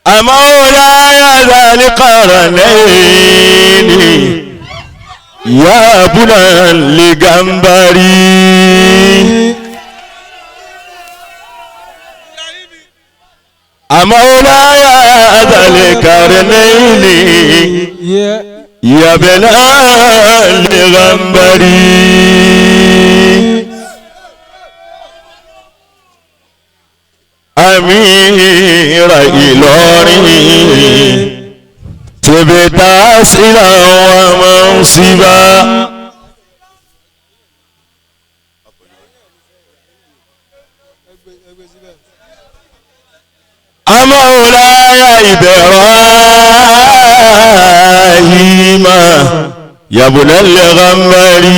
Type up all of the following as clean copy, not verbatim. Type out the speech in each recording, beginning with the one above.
مولاي ذا القرنين يا بنا لجنبري مولاي ذا القرنين يا بنا لجنبري أمير إلوري تبتاس إلى ومنصبا مولاي إبراهيم يا بني الغمري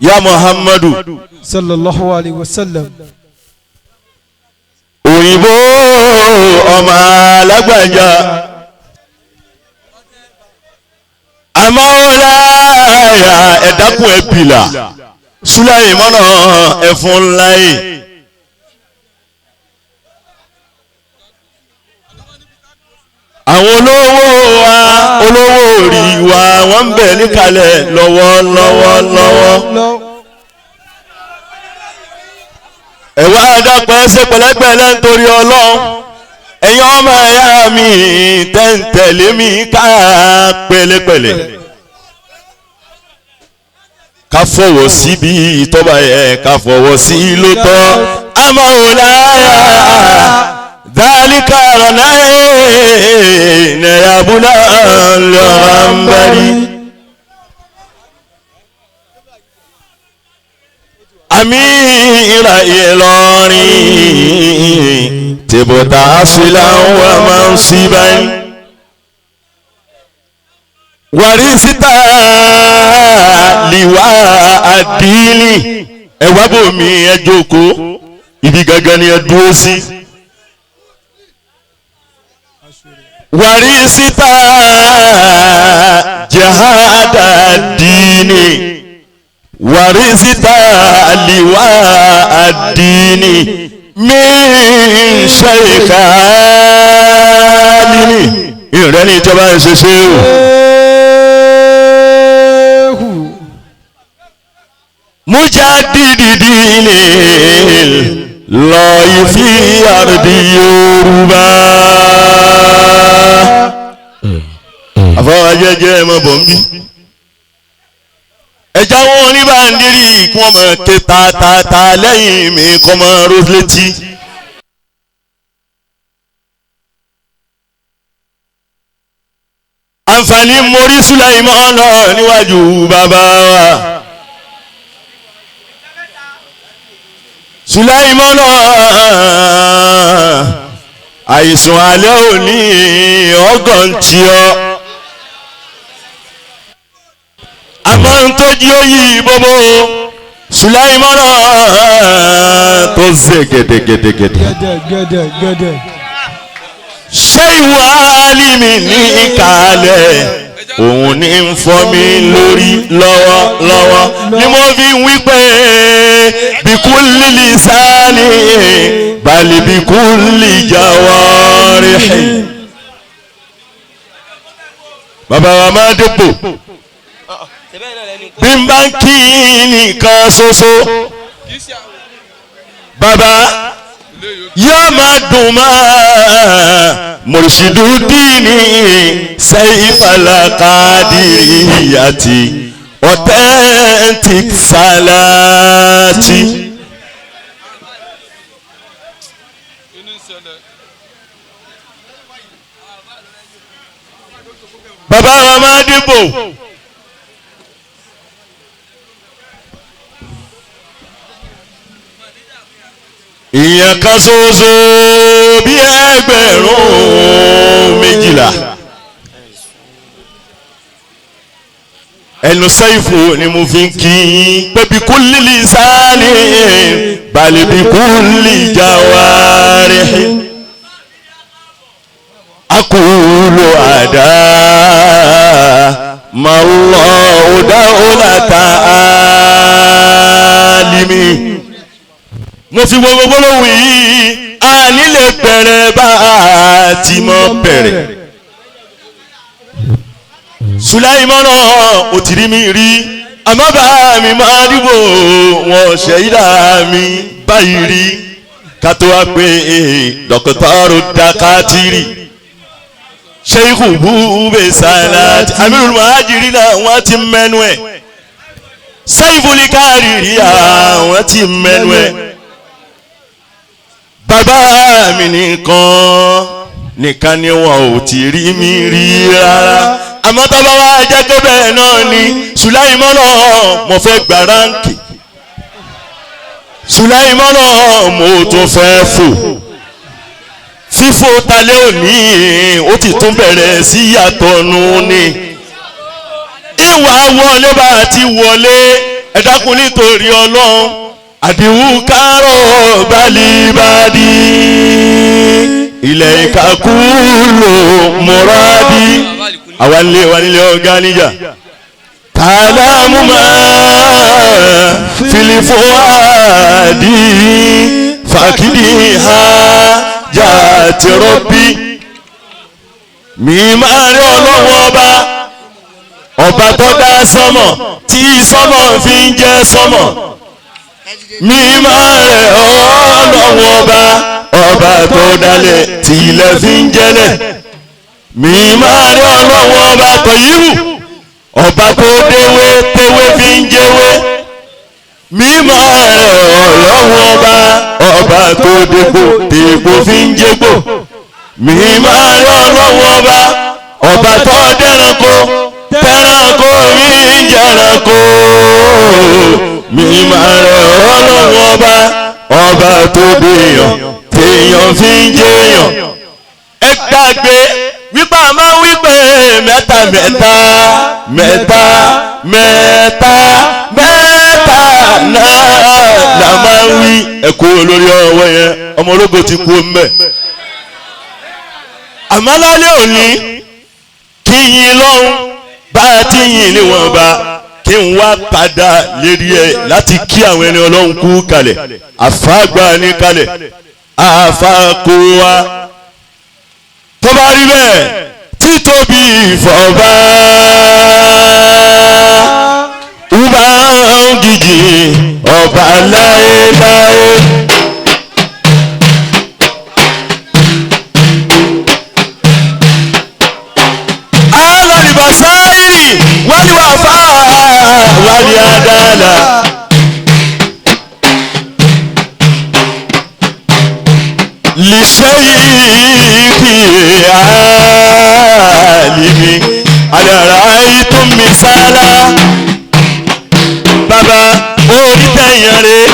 يا محمد صلى الله عليه وسلم òyìnbó ọmọ alágbàjá amáwọláyà ẹ̀dákun ẹ̀bìlà Sùláìmánà ẹ̀fún láyé àwọn olówó orí wa wọ́n ń bẹ níkàlẹ̀ lọ́wọ́lọ́wọ́ ẹ̀wá àdàpẹ́ ṣe pẹ̀lẹ́pẹ̀lẹ́ nítorí Ọlọ́run ẹ̀yin ọmọ ẹ̀yà mi tẹ̀ǹtẹ̀lé mi ká pẹ̀lẹ́pẹ̀lẹ́ ká fọwọ́ síbi ìtọ́ba yẹ ká fọwọ́ sí lótọ́ amáwòláyà dálíkà rọ̀nà ẹ̀yàbúlá lọ́rọ̀mbẹ̀rí. Amira Ìlọrin tìbùtà sílá wà máa ń síbáyé wàrísítà liwá àdínì ẹwà bòmí ẹ jókòó ibi gangan ni ẹ dúró sí wàrísítà jihada dínì warisita liwa adini min shaykhani ìrẹ́ni ìjọba ìṣẹ̀ṣẹ̀ o mujadidini lọ́yìn fi àrùdí Yorùbá àfọwọ́ jẹ́jẹ́ ẹ̀ mọ́ bọ̀ ń bí ẹja wọn oníbàndírì kí wọn mọ ké ta lẹ́yìn mi kọ mọ rólétí. àǹfààní mórí Sùláìmánà níwájú bàbá wa. Sùláìmánà àìsàn alẹ́ òní ọgọ́ntì ọ. àmọ́ ń tójú oyè bóbó Sùláìmánà tó ṣe gẹ́dẹ́gẹ́dẹ́. ṣé ìwà alimi ní ìkàlẹ̀ òun ní ń fọ́ mi lórí lọ́wọ́lọ́wọ́ ni mo fi wí pé bikulli lisani bali bikulli jawarihi. bàbá wa máa dépò bí n bá ń kí nìkan ṣoṣo bàbá yóò máa dùn máa Murshidudini Saifal Qadiriyati authentic salati. bàbá wa máa dìbò. ìyẹn kan ṣoṣo bí ẹgbẹ̀rún méjìlá ẹnu Saifu ni mo fi ń kí pé bikulli lisani bal bikulli jawarihi aqulu ada mallahu dawlata alimi. mo fi gbogbo gbólóhùn yìí a nílé bẹ̀rẹ̀ bá a ti mọ́ bẹ̀rẹ̀. Sulaimana ó ti rí mi rí àmọ́ bá mi máa dìbò wọn ṣẹ̀yìdá mi báyìí rí ká tó wá pé dọ́kítọ́rù dákàtìrì Sheikh Bube Salat Amirul Muhajirin wọ́n ti mẹ́nu ẹ̀ Saiful Kariri wọ́n ti mẹ́nu ẹ̀ bàbá mi nìkan ni wọn ò ti rí mi rí rárá àmọ́ tó bá wá jẹ́ pé bẹ́ẹ̀ náà ni Sulaimana mo fẹ́ gba ránkì Sulaimana mo tún fẹ́ fò fífò talẹ́ òní ó ti tún bẹ̀rẹ̀ sí yàtọ̀ nù ni ìwà wọlé bá ti wọlé ẹ dákun nítorí Ọlọ́run àdìwú kárọ̀ balibadi ilẹ̀ ìkàkúlò mọ́rádì àwọn ilé ọ̀gá níjà kàlámù máa filifuadi fàkìdí ha jàti rọ́bì mi máa rí ọlọ́wọ́ ọba tó dá sọ́mọ̀ tí sọ́mọ̀ fi ń jẹ́ sọ́mọ̀ mi máa rẹ̀ ọlọ́wọ́ ọba tó dálẹ̀ tí ilẹ̀ fi ń jẹ́lẹ̀ mi máa rí ọlọ́wọ́ ọba tọ̀yìrù ọba tó déwé téwé fi ń jẹ́wé mi máa rẹ̀ ọlọ́wọ́ ọba tó dégbò tégbò fi ń jégbò mi máa rí ọlọ́wọ́ ọba tó dẹ́ranko tẹ́ranko mi ń jẹ́ranko mi máa rẹ̀ ọlọ́wọ́ ọba tó déyàn téèyàn fi ń jẹ́yàn ẹ gbàgbé wípé a máa ń wípé mẹ́ta náà la máa ń wí ẹ̀kú olórí ọwọ́ yẹn ọmọ ológo ti kú mbẹ́. àmọ́ lálẹ́ òní kí yìn lọ́hùn bá a ti yìn níwọ̀nba kí n wá padà lérí ẹ̀ láti kí àwọn ẹni ọlọ́run kú kalẹ̀ àfàgbà ní kalẹ̀ àfàkó wa tó bá rí bẹ́ẹ̀ títóbi ìfọ̀bá uba ògìjì ọba láéláé. alọ́lìbàsáírì wálíwàfà wálí àdáàlà. لشيخي عالمي على رأيتم مثالا bàbá orí tẹ̀yàn rẹ̀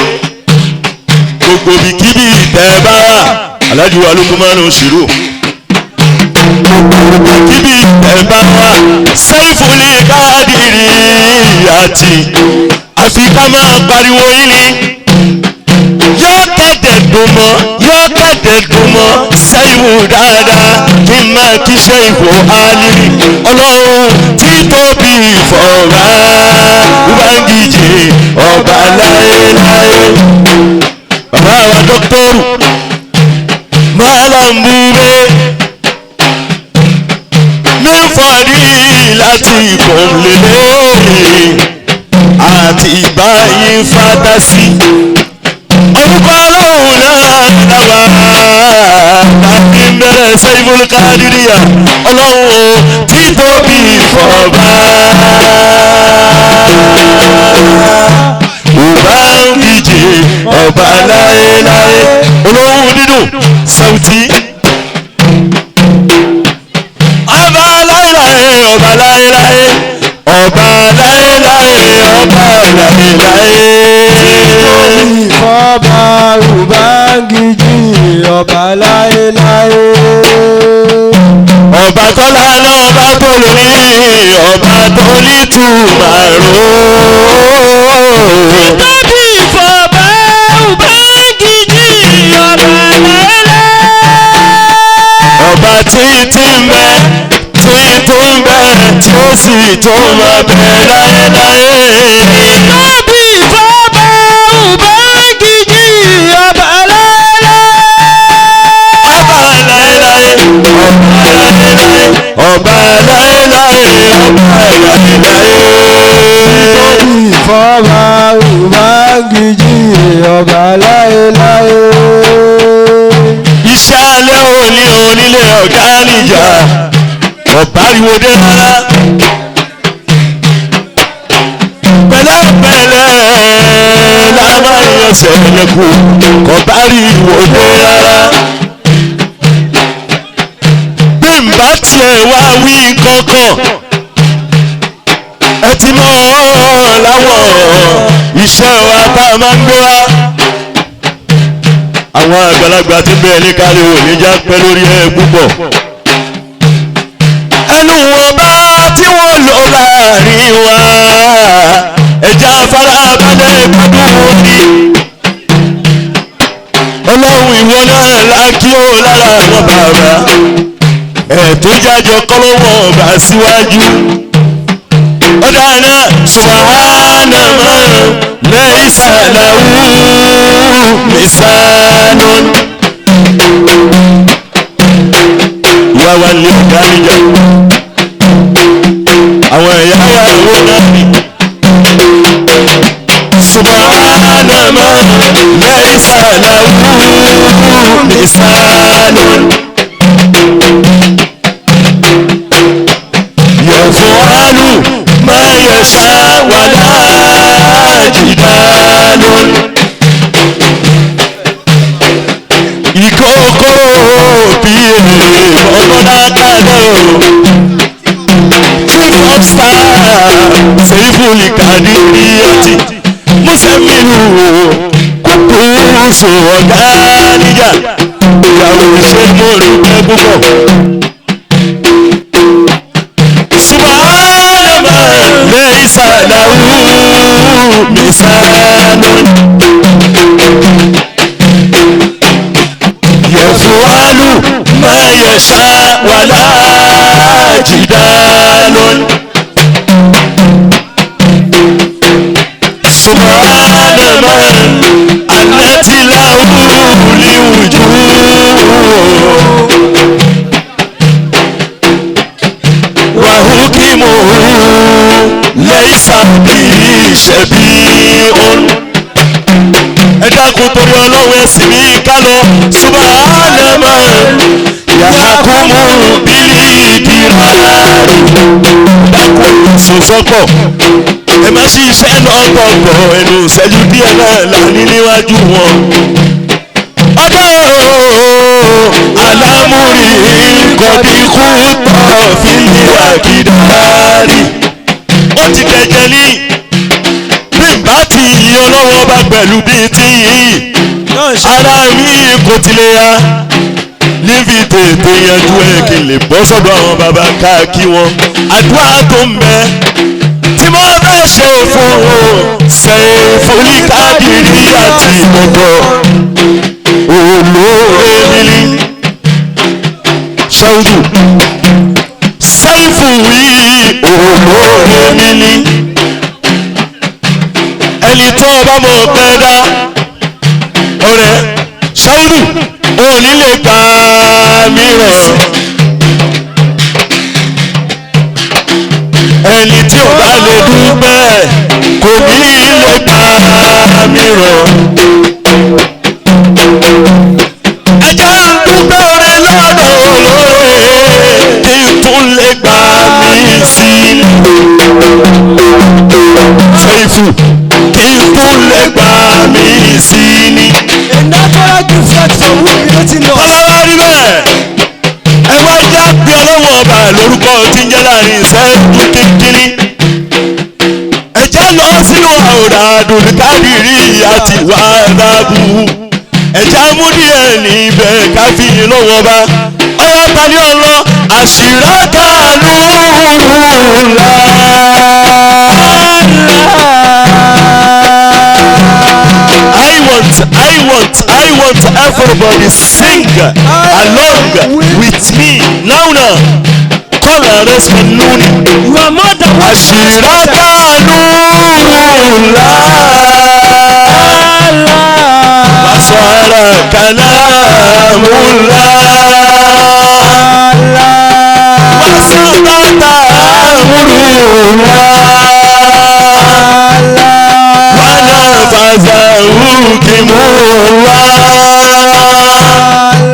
gbogbo bìkíbi tẹ̀ bá wà Alhaji wa Lukumanu Shiru bìkíbi tẹ̀ bá wà Saiful Kadiri àti àfi ká máa pariwo yín ni yóò kẹ̀dẹ̀ dùn mọ́ Saifu dáadáa kí n máa kí Saifu Alimi ọlọ́run títóbi ìfọ̀rá Ubangiji ọba láéláé bàbá wa dọ́kítọ́rù Malam Bube mi fàdí láti ìkọ̀lélẹ́rìn àti ìbáyé fádásí orúkọ ọlọ́run náà dáwà láti bẹ̀rẹ̀ Saiful Kadiriya ọlọ́run títóbi ìfọ̀bá Ubangiji ọba láéláé olóhùn dídùn Sauti ọba láéláé ọba láéláé ọba láéláé ọba láéláé. Ọba Ubangiji ọba láéláé. ọba tọ́lá lọ́ba tó lórí ọba tó ní tùmàrò. títóbi ìfọ̀bá Ubangiji ọba láéláé. ọba títí ń bẹ tí tó ń bẹ tí ó sì tó máa bẹ láéláé. títóbi ìfọ̀bá Ubangiji ọba láéláé. ọba láéláé ní onílé ọ̀gá níjà ọ̀báriwo dé rárá pẹ̀lẹ́pẹ̀lẹ́ la máa yan sẹ̀lẹ̀kù ọ̀báriwo dé rárá bí n bá tiẹ̀ wá wí kankan ẹ ti mọ̀ láwọn iṣẹ́ wa tá a máa ń gbé wá àwọn àgbàlagbà tí bẹ́ẹ̀ ní kárí òní já pẹ́ lórí ẹ̀ púpọ̀ ẹnu wọn bá tí wọ́n lò láàrin wa ẹja farabalẹ̀ gbádùn orí ọlọ́run ìwọ náà lákì ó lára àwọn bàbá ẹ̀ tó jájọ kọ́lọ́wọ́ bá síwájú ọ̀dà náà subhana man laysa lahu lisanun ìyá wa lè ọ̀gá níjà àwọn ẹ̀yà ìyàwó náà ni subhana man laysa lahu lisanun yaf'alu ma yasha wala jidalun ìkókó bí ọlọ́lá kálẹ̀ o chief of staff Saiful Qadiriyati Musemilu kúkúrúsù ọ̀gá níjà ìyàwó ṣe mo dúpẹ́ púpọ̀. subhana man laysa lahu lisanun yaf'alu ma yasha wala jidalun subhana man allati lahu liwujuh wa hukmuhu laysa bihi shabi'un ẹ dákun torí ọlọ́run ẹ̀sìn mi ká lọ subhana man yahkumu bil iqrar dákun sọ̀sọ́pọ̀ ẹ má ṣe iṣẹ́ lọ́gbọ̀gbọ̀ ẹnu ìṣẹ́jú díẹ̀ náà lání níwájú wọn. ọ̀dọ́ alámúrí kọ̀díkù tọ̀ fílì àkìdárì ó ti dẹ̀jẹ̀ ní bí bá ti yí ọlọ́wọ́ bá pẹ̀lú bí ti yí ara mi kò tilẹ̀ ya níbi tètè yanjú ẹ̀ kí n lè bọ́ sọ́dọ̀ àwọn bàbá káàkí wọn àdúrà tó ń bẹ tí mo bẹ́ ṣe fún Saiful Qadiriyati gbogbo olóore nílí ṣáájú Saifu yìí olóore nílí ẹni tó bá mọ̀ pẹ́ dá ọ̀rẹ́ ṣáájú òní lè gbà mí rọ̀. ẹni tí ò bá lè dúpẹ́ kò ní lè gbà mí rọ̀. ẹjẹ́ ń dúpẹ́ orí lọ́dọ̀ olóore kí n tún lè gbà mí sí i. Saifu kí n tún lè gbà mí sí i ní. A natural gift from whom you don't know. ọlọ́wọ́ rí bẹ́ẹ̀ ẹ wá já pé ọlọ́wọ́ ọba lórúkọ tí ń jẹ́ láàrin ìṣẹ́jú kékeré ẹ̀jẹ̀ lọ sínú àwòrán Abdul Qadiriyati wà dábù ẹ̀jẹ̀ amúdíẹ̀ níbẹ̀ káfíìn lọ́wọ́ bá ọyá tani ọlọ́ àṣìrákà nùrùlá. I want everybody sing along with me now. Call and respect Nuni. You are more than one. Ashiraka Nurullah. Maswara Kalamullah. Maswara Amurullah.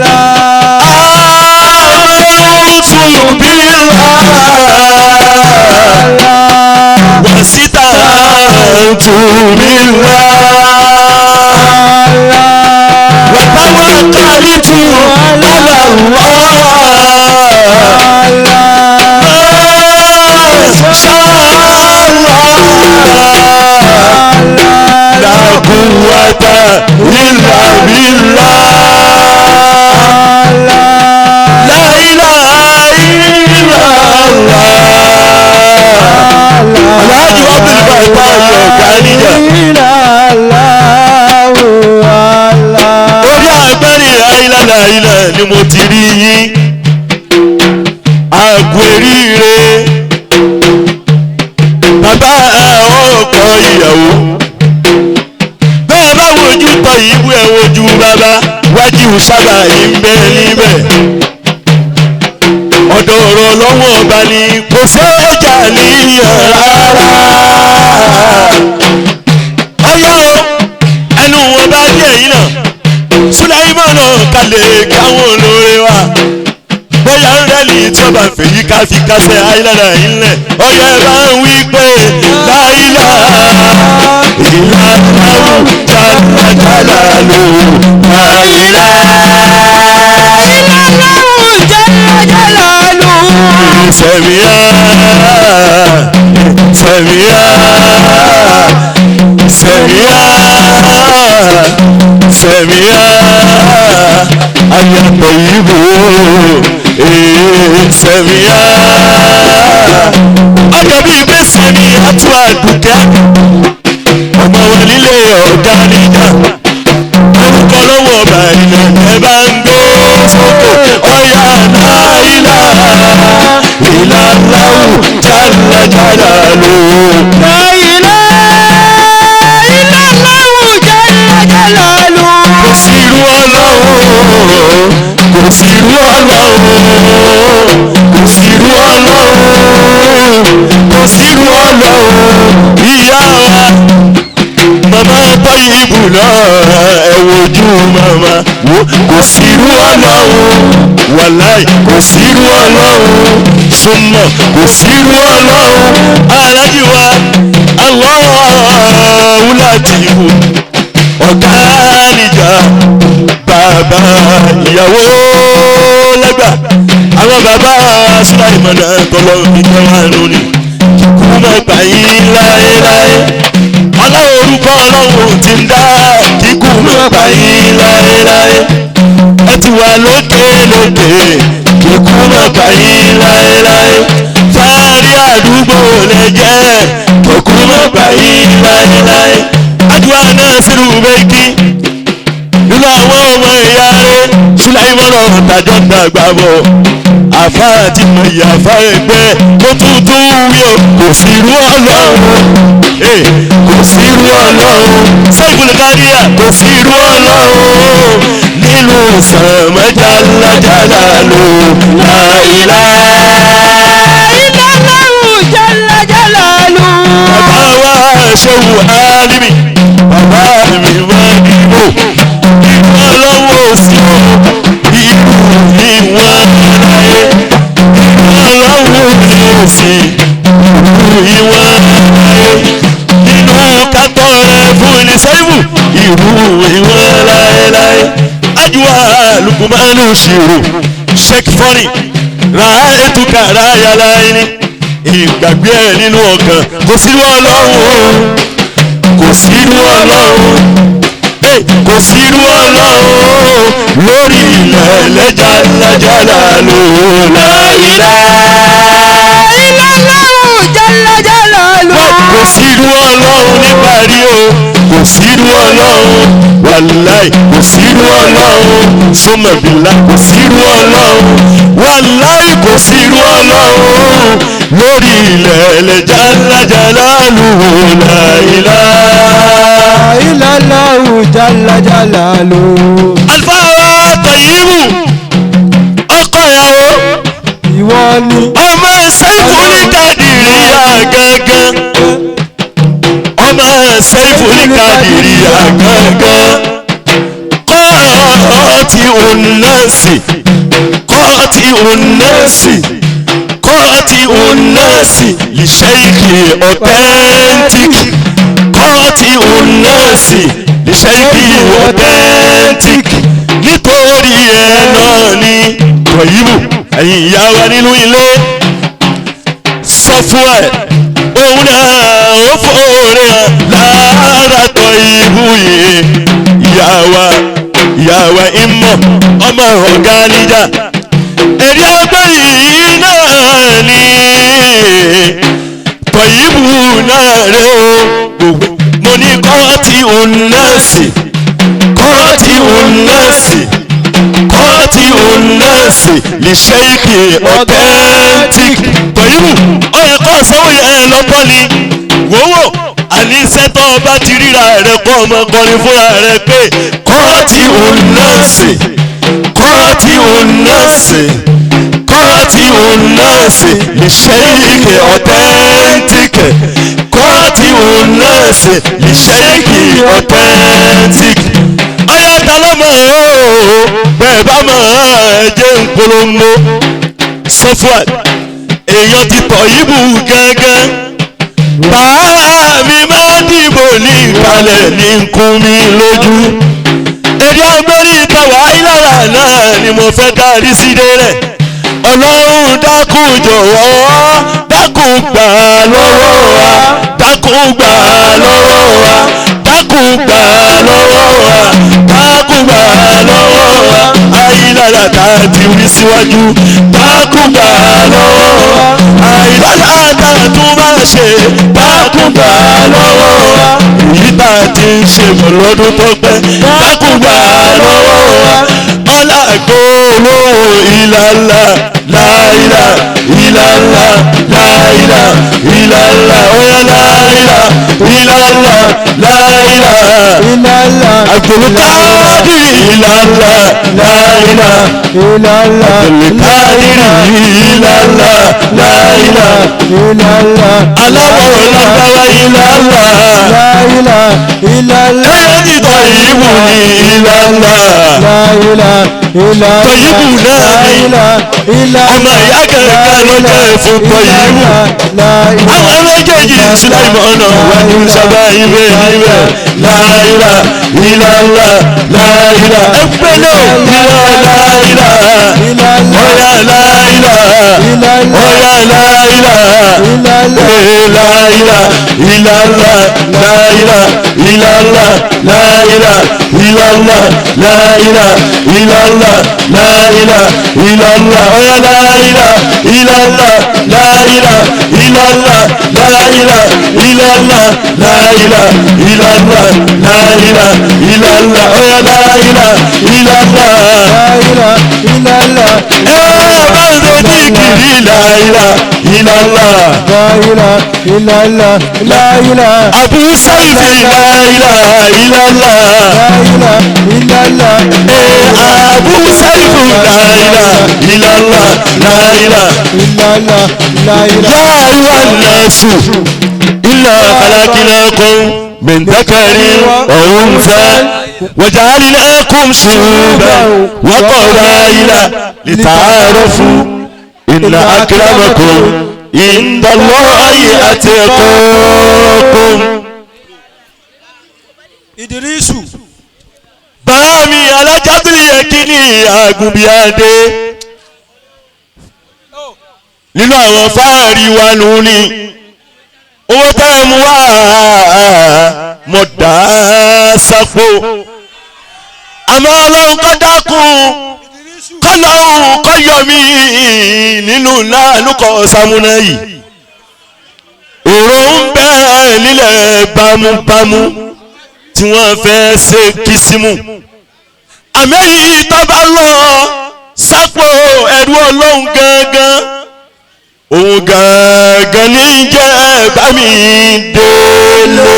Wanafazahukimullah. بالله وتوكلت على الله شاء لا قوة إلا بالله لا إله إلا الله الحاج عبد الفتاح الغنية orí agbẹ́rì àìlànà ni mo ti rí yín àgọ́ eríire bàbá ọkọ ìyàwó bẹ́ẹ̀ bá wojú tọ ìbú ẹ̀ wojú bàbá wájú sábà yìí ń bẹ níbẹ̀ ọ̀dọ̀ ọ̀rọ̀ lọ́wọ́ ọba ni kò sẹ́jà níyàn rárá ọyọ́ ẹnu wọn bá díẹ̀ yìí náà Sùláìmánà kalẹ̀ káwọn olóore wa bóyá ń rẹ́lì tí ọba fèyí ká fi kásẹ̀ àìlànà ilẹ̀ ọyọ ẹ bá ń wí pé láìlà ìlànàwó jàlá lò láìlà ìlànàwó jàlá lò. sẹ̀míyà sẹ̀míyà sẹ̀míyà sẹ̀míyà ayàtọ̀ yìí bò sẹ̀míyà ọjọ́ bíi pé sẹ́ni àtúwà dùkẹ́ ọmọ wọn nílé ọ̀gá níjà orúkọ lọ́wọ́ ọba ìlẹ̀ ẹ bá ń gbé sókè ọ̀yà náà ìlà ìlàláwù jálajàlá lò. láìlá ìlàláwù jálajàlá lò. kò sí irú ọlọ́run kò sí irú ọlọ́run kò sí irú ọlọ́run kò sí irú ọlọ́run ìyá wa màmá Tọ́yìbù náà ẹ wojú màmá wo kò sí irú ọlọ́run wàláì kò sí irú ọlọ́run súnmọ́ kò sí irú ọlọ́run alájí wa Allahu Latifu ọ̀gá níjà bàbá ìyàwó lẹ́gbà àwọn bàbá Sùláìmánà tọ́lọ́ ìjọwánu ni kú mọ́ gbà yín láéláé aláwọ̀ orúkọ ọlọ́run ti ń dá kíkú mọ́ gbà yín láéláé ẹ ti wà lókè lókè kíkú mọ́ gbà yín láéláé fáárí àdúgbò lẹ́jẹ́ kíkú mọ́ gbà yín láéláé àdúrà náà sírù méjì nínú àwọn ọmọ ìyá rẹ̀ Sùláìmánà tàjọ́ dàgbà bọ̀ àfa àti mọ̀yì àfa ẹgbẹ́ tó tuntun wí o kò sí irú ọlọ́run kò sí irú ọlọ́run sẹ́yìn káríà kò sí irú ọlọ́run nínú sàmẹ́jàlájàlá lò láìlá ìlàláwù jàlájàlá lò. bàbá wa ṣòwò álímì bàbá mi máa dìbò ìwọ lọ́wọ́ sí o ìlú ìwọ̀n láyé ọlọ́run lè sí ìwọ̀n láyé nínú kátó rẹ̀ fún ilé sẹ́yìnbù ìlú ìwọ̀n láyé ajuwa Lukumanu ṣirò sheik fọ́nì ra ètò kàrá yàrá ẹni ìgbàgbé ẹ̀ nínú ọkàn kò sí ọlọ́run kò sí ọlọ́run kò sí irú ọlọ́run lórí ilẹ̀ lẹ́jàlájàlá lò láìlá ìlàláwù jàlájàlá lò. kò sí irú ọlọ́run níparí o kò sí irú ọlọ́run wàláì kò sí irú ọlọ́run sọmọbìlà kò sí irú ọlọ́run wàláì kò sí irú ọlọ́run lórí ilẹ̀ lẹ́jàlájàlá lò láìlá ìlàláwù jálajàlá lò. Alfa Tọ́yìbù ọkọ ìyàwó ìwọ ni. ọmọ Sẹ́yìfù ní Kàdìríyà gángan ọmọ Sẹ́yìfù ní Kàdìríyà gángan kọ́ọ̀tì ònàsì kọ́ọ̀tì ònàsì kọ́ọ̀tì ònàsì lìṣẹ́yìkì authentic kọ́ọ̀tì ònàṣì iṣẹ́ ibi authentic nítorí ẹ̀ náà ni tọ̀yìbù ẹ̀yin ìyá wa nínú ilé sọ fún ẹ̀ òun náà ó fòrè lára tọ̀yìbù yìí ìyá wa ìmọ̀ ọmọ ọ̀gá níjà èrè ọgbẹ́ yìí náà ni tọ̀yìbù náà rẹ̀ o mo ní kọ́ọ̀tì ònàṣì kọ́ọ̀tì ònàṣì lè ṣe ìpè authentic tọ̀yìbù ọ̀yẹ̀ kọ́ sanwó yẹn lọ́pọ̀ ni wòwò àní sẹ́tọ̀ ọba ti ríra rẹ̀ kọ́ ọmọ kọrin fúnra rẹ̀ pé kọ́ọ̀tì ònàṣì lè ṣe ìpè authentic kọ́ọ̀tì ònàṣì lè ṣe ìpè authentic ọ̀yẹ̀ ta ló mọ̀ ọ́ bẹ́ẹ̀ bá mọ̀ ẹ́ jẹ́ ìpolongo sọ́fúàd èèyàn ti Tọ̀yìbù gángan bàá mi máa dìbò ní ìkàlẹ̀ ní nkún mi lójú èdè agbórí ìtawà ìlànà náà ni mo fẹ́ kárí sí délẹ̀ ọlọ́run dákun jọ̀wọ́ dákun gbà lọ́wọ́ wa dákun gbà lọ́wọ́ wa dákun gbà lọ́wọ́ wa dákun gbà lọ́wọ́ wa àìlára tá a ti rí síwájú dákun gbà lọ́wọ́ wa àìlára tá a tún máa ṣe dákun gbà lọ́wọ́ wa èyí tá a ti ń ṣe bọ̀ lọ́dún tó pẹ́ dákun gbà lọ́wọ́ wa ọlágbóró ìlàlá láìlà ìlàlá láìlà ìlàlá ọ̀yà láìlà ìlàlá láìlà àgbòlùkádì ìlàlá láìlà àgbòlùkádì ìlàlá láìlà aláwọ̀ lágbára ìlàlá ẹni Tọ̀yìbù ní ìlàlá Tọ̀yìbù náà ni ọmọ ìyá kẹ̀kẹ́ ló jẹ́ fún Tọ̀yìbù àwọn méjèèjì Sùláìmánà wà ní sábà ibẹ̀ láìlà ìlàlá láìlà ẹgbẹ́lẹ̀ ìlàlá ọ̀yà láìlà ọ̀yà láìlà láìlà ìlàlá láìlà ìlàlá láìlà ìlàlá láìlà ìlàlá láìlà ìlàlá ọ̀yà láìlà ìlàlá láìlà ìlàlá láìlà ìlàlá láìlà ìlàlá láìlà ìlàlá ọ̀yà láìlà ìlàlá bá ń ṣe díkìrì láìlà ìlàlá Abu Saifi láìlà ìlàlá Abu Saifu láìlà ìlàlá láìlà yá àríwá nẹ́sù ilẹ̀ khalaqnakum min dhakarin wa untha وجعلناكم شعوبا وقبائل لتعارفوا إن أكرمكم عند الله أتقاكم. Ìdírísù. Bàámi alájábìlì Yẹkínì Àgùnbíadé nínú àwọn fáàrí wa nù ní owó tẹ́ mú wá mọ̀ dá sápò àmọ́ ọlọ́run kọ́ dákun kọ́lọ́run kọ́ yọ mí nínú lálùkọ́ sàmúnà yìí èrò ń bẹ́ẹ̀ nílẹ̀ bámúbámú tí wọ́n fẹ́ ṣe kìsímù àmẹ́yìí tó bá lọ sápò ẹ̀rú ọlọ́run gangan òun gangan ní jẹ́ bá mi délé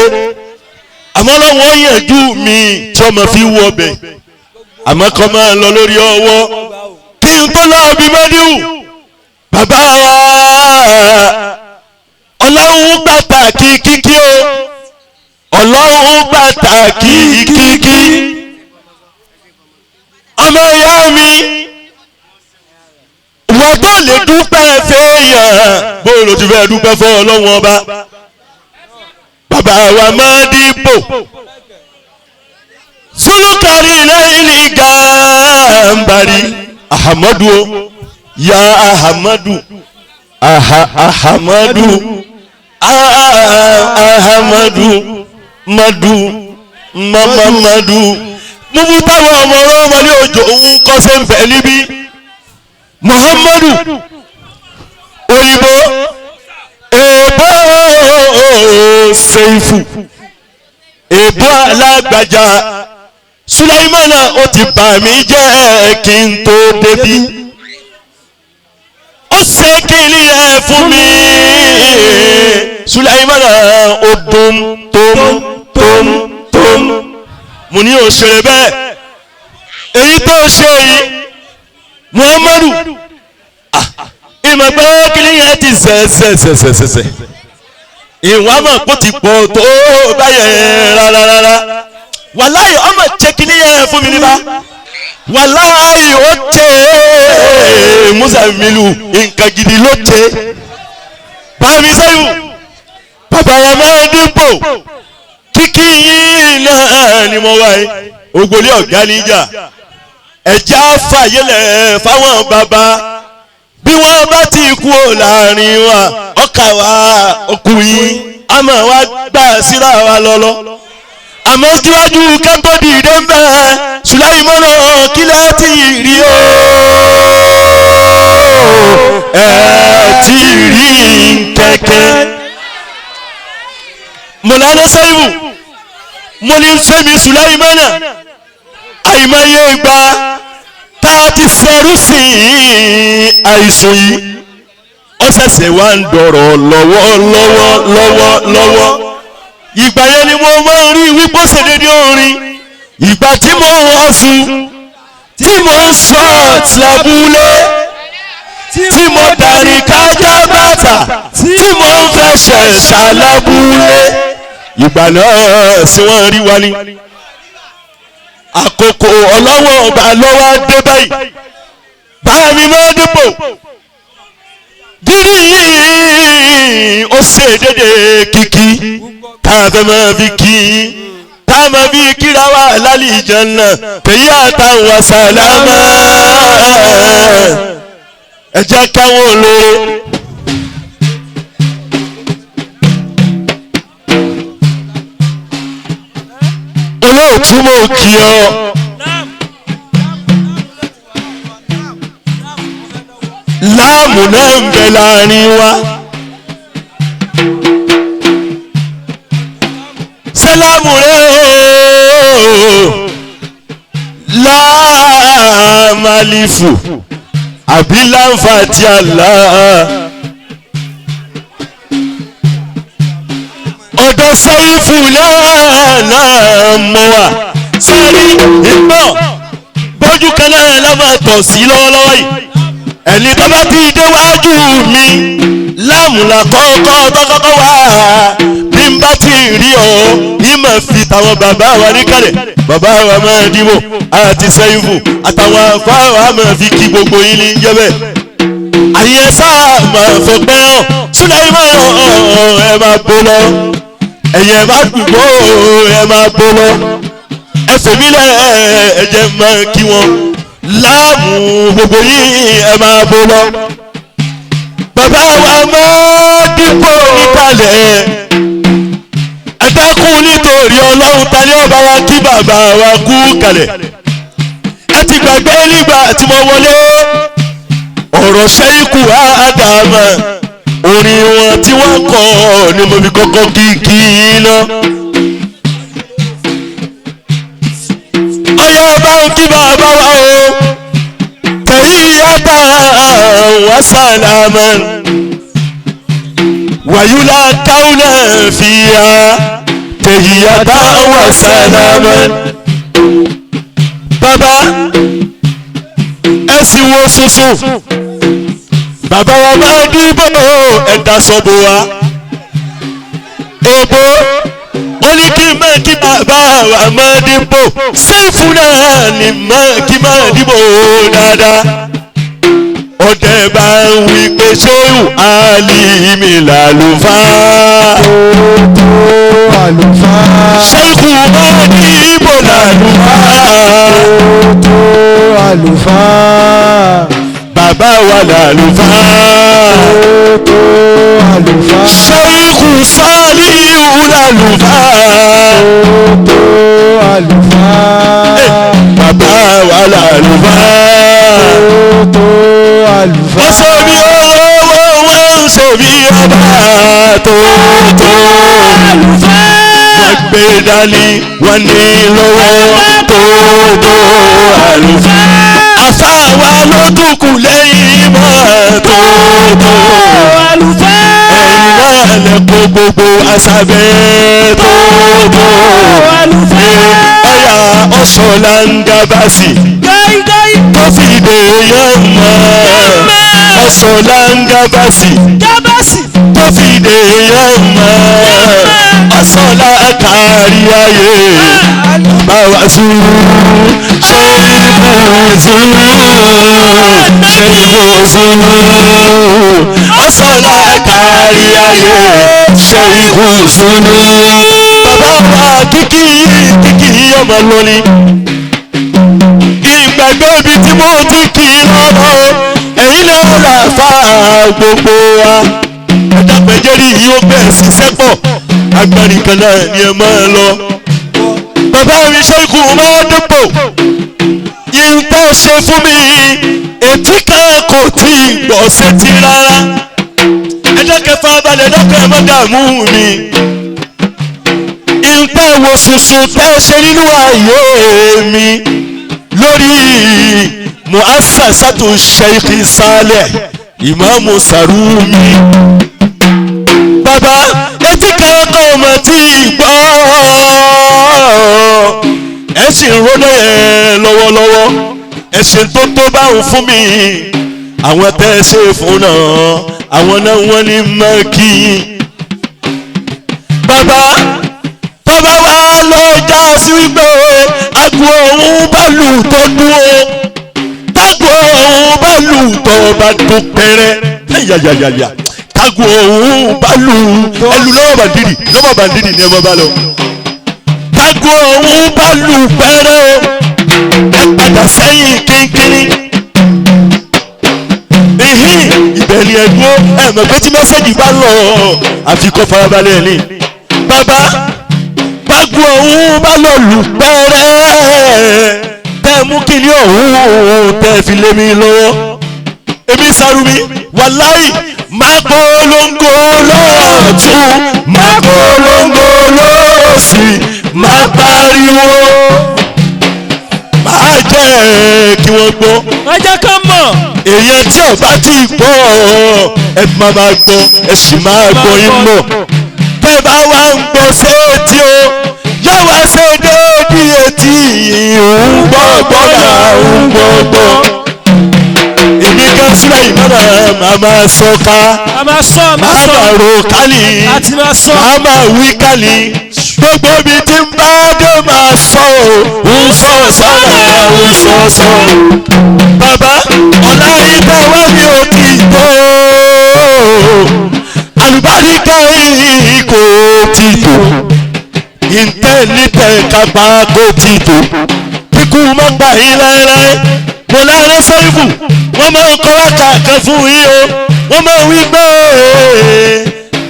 àmọ́ lọ́wọ́ yẹ̀jú mi tí ọmọ fi wọ ọbẹ̀ àmọ́ kọ́ máa lọ lórí ọwọ́ kí n tó lọ bí mẹ́díù bàbá wa ọlọ́run pàtàkì kíkí o ọlọ́run pàtàkì kíkí ọmọ ìyá mi wọ́n tó lè dúpẹ́ fẹ́yàn bóòlù ti fẹ́ dúpẹ́ fún ọlọ́run ọba bàbá wa máa dìbò sulukari lẹ́yìn gàmbàrí ahamadu ya ahamadu ahamadu ahamadu madu mamadu mumu táwọn ọmọ ọmọ ní òjò òun kọ́ sí ń bẹ̀ níbí muhammadu òyìnbó èbó seifu èbó alágbàjá sulaimana ó ti bà mí jẹ́ kí n tó débi ó ṣe kiri ẹ̀ fún mi sulaimana ó dùn tóun mo ní òṣèré bẹ́ẹ̀ èyí tó ṣe yìí muhammadu ìmọ̀ pé kiri yẹn ti sẹ̀sẹ̀sẹ̀sẹ̀sẹ̀ ìwà mọ̀ kó ti pọ̀ tó báyẹn rárá wàláyé ọmọ jẹ́kìlì yẹn fún mi níbà wàláyé ó jẹ́ musa milu nǹkan gidi ló jẹ́ bàmí sẹ́yìn bàbá wa máa dìbò kíkí yìí náà ni mo wáyé ògbólé ọ̀gá níjà ẹ̀já fàyẹlẹ̀ fáwọn bàbá bí wọ́n bá ti kú láàrin wa ọkà wa ọkùnrin àmọ́ wa gbà síra wa lọ́lọ́ àmọ́ síwájú kẹ́ńtọ́ dìde ń bẹ̀ Sùláìmánà kí láti rí o ti rí kẹ̀kẹ́ mọ̀lánà sẹ́yìn mo ní sẹ́mi Sùláìmánà àìmọye ìgbà tá a ti ṣẹ́rú sí àìsùn yìí ó ṣẹ̀ṣẹ̀ wá ń dọ̀rọ̀ lọ́wọ́ ìgbà yẹn ni mo máa ń rí wípé ó ṣe dédé orin ìgbà tí mo ń wọ́sùn tí mo ń sọ lábúlé tí mo darí kájá bàtà tí mo ń fẹsẹ̀ ṣàlábúlé ìgbà náà sí wọ́n rí wa ní àkókò ọlọ́wọ́ ọba lọ́wọ́ dé báyìí báyà mi máa dìbò dídí yìí ó ṣe dédé kìkì tá a fẹ́ máa fi kí tá a máa fi kíra wà lálẹ́ ìjànà pèyí àtàwọn sàlámà ẹ jẹ́ káwọn olóore. olóòtú mo kí ọ láàmù náà ń bẹ láàrin wa sálámù rẹ láàmàlìfù àbí láǹfààtì àlá ọ̀dọ̀ sẹ́yìnfù náà mọ̀ wá sẹ́rí ìmọ̀ gbójú kan náà lọ́mọ tọ̀ sí lọ́wọ́lọ́wọ́ yìí ẹni tó bá ti déwájú mi láàmùlà kọ́kọ́ tọ́kọ́kọ́ wá bí n bá ti rí ọ ìmọ̀ fi tàwọn bàbá wa níkàlẹ̀ bàbá wa máa dìbò àti sẹ́yìnfù àtàwọn afáwà máa fi kí gbogbo yín ní jẹ́bẹ̀ àyè sáà máa fọpẹ́ hàn Sùláìmánà ẹ máa bó lọ ẹ̀yẹ má dùgbò ẹ máa bó lọ ẹ fèmí lẹ ẹ jẹ́ máa kí wọn láàmú gbogbo yìí ẹ máa bó lọ bàbá wa máa dìbò níkàlẹ̀ ẹ dákun nítorí Ọlọ́run ta ni ọba wa kí bàbá wa kú kalẹ̀ ẹ ti gbàgbé nígbà tí mo wọlé ọ̀rọ̀ Ṣẹ́íkù Ádámù orin wọn tí wọ́n kọ ni mo fi kọ́kọ́ kíkí iná. ọyọ bá ń kí bàbá wa o tahiyyata wa salaman wàyúlá káwùnà fìyà tahiyyata wa salaman. bàbá ẹ sì wo sunsun bàbá wa máa dìbò ẹ̀dá sọ́bù wa òbó ó ní kí n máa kí bàbá wa máa dìbò sẹ́ẹ̀fù náà ni kí máa dìbò dáadáa ọdẹ bá ń wí pé ṣéwù Àlímì làlùfáà. tó àlùfáà. ṣéwù Modibo làlùfáà. tó àlùfáà. bàbá wa làlùfáà. tó àlùfáà. ṣéwù Sàlíhù làlùfáà. tó àlùfáà. bàbá wa làlùfáà. tó àlùfáà. wọ́n ṣe bí owó wọ́n ń ṣe bí ọba tó àlùfáà. wọ́n gbé dání wọ́n ní lọ́wọ́ tó àlùfáà. àfáàwá ló dúkù lẹ́yìn mọ́ tó àlùfáà. ẹ̀yìn náà lẹ́kọ̀ọ́ gbogbo àṣàbẹ̀ tó àlùfáà. ọ̀yà ọ̀ṣọ́lá ń gábàsì gáígáí. tó fi dè yẹn mọ́ ọ̀ṣọ́lá ń gábàsì gábàsì. tó fi dè yẹn mọ́ ọ̀ṣọ́lá kárí ayé báwa sùn ṣe ìbùsùn ṣe ìbùsùn ọ̀ṣọ́lá kárí ayé ṣe ìbùsùn. bàbá wa kíkì ọmọ lónìí ìgbàgbé ibi tí mo ti kì í lọ́wọ́ ẹ̀yin náà rà fà gbogbo wa ẹ̀dá pẹ̀jẹ́rì yìí ó bẹ̀rẹ̀ sí sẹ́pọ̀ agbárí kan náà ni ẹ máa lọ. bàbá mi Ṣéìkù Modibo ìtọ́ ṣe fún mi etí kan kò tí ì gbọ́ sétí rárá ẹjọ́ kẹfà balẹ̀ lọ́kọ̀ ẹ̀ mọ́ dààmú mi. ìtọ́ wo ṣoṣo tẹ́ ṣe nínú ayé mi lórí mu'assasatu Sheikh Saleh Ìmáàmù Sàrúmì. bàbá etí kankan ọmọ tí gbọ́ ẹ sì ń ronú yẹn lọ́wọ́lọ́wọ́ ẹ ṣe tó tó báwọn fún mi àwọn tẹ́ ẹ ṣe fún náà àwọn náà wọ́n ní mọ́kì. bàbá tọ́ba wa lọ já sí wípé agbo òun bá lù tó dúró tágbo òun bá lù tó bá dún pẹ́rẹ́ yàyàyàyà tágbo òun bá lù ẹlù lọ́wọ́ bàndìrì ni ẹ bá lọ tágbo òun bá lù pẹ́rẹ́ ẹ padà sẹ́yìn kínkínní ibẹ̀ ni ẹ dúró ẹ mọ̀ pé tí mẹ́sẹ̀gì bá lọ àfikọ́ farabalẹ̀ ni bàbá tágbo òun bá lọ lù pẹ́rẹ́ tẹ́ mú kíní ọ̀hún tẹ́ fi lé mi lọ́wọ́ èmi Sàrúmì wàláì máa polongo lọ́ọ̀tún máa polongo lọ́ọ̀sì máa pariwo máa jẹ́ kí wọ́n gbọ́. ẹ jẹ́ ká mọ̀. èèyàn tí ọba ti gbọ́ ẹ máa gbọ́ ẹ sì máa gbọ́ yín mọ̀ tẹ́ bá wá ń gbọ́ sétí o yóò wá ṣe déédéé etí ìhùn gbọ́gbọ́dà ń gbọ́gbọ́. èmi kan sílẹ̀ ìmọ̀nà màmá sọ ká màmá ro kálí màmá wí kálí gbogbo ibi tí ń bá dé máa sọ ò ń sọ sọ́nà ń sọ sọ. bàbá ọ̀la ìta wá mi ò tí tó àlùbáríkà yìí kò tí tó ìntẹ́nitẹ́ kápá kò tí tó kíkú má gbà yín láéláé mo lára sẹ́yìnbù wọ́n máa ń kọ́ wákàkẹ́ fún yín o wọ́n máa wí pé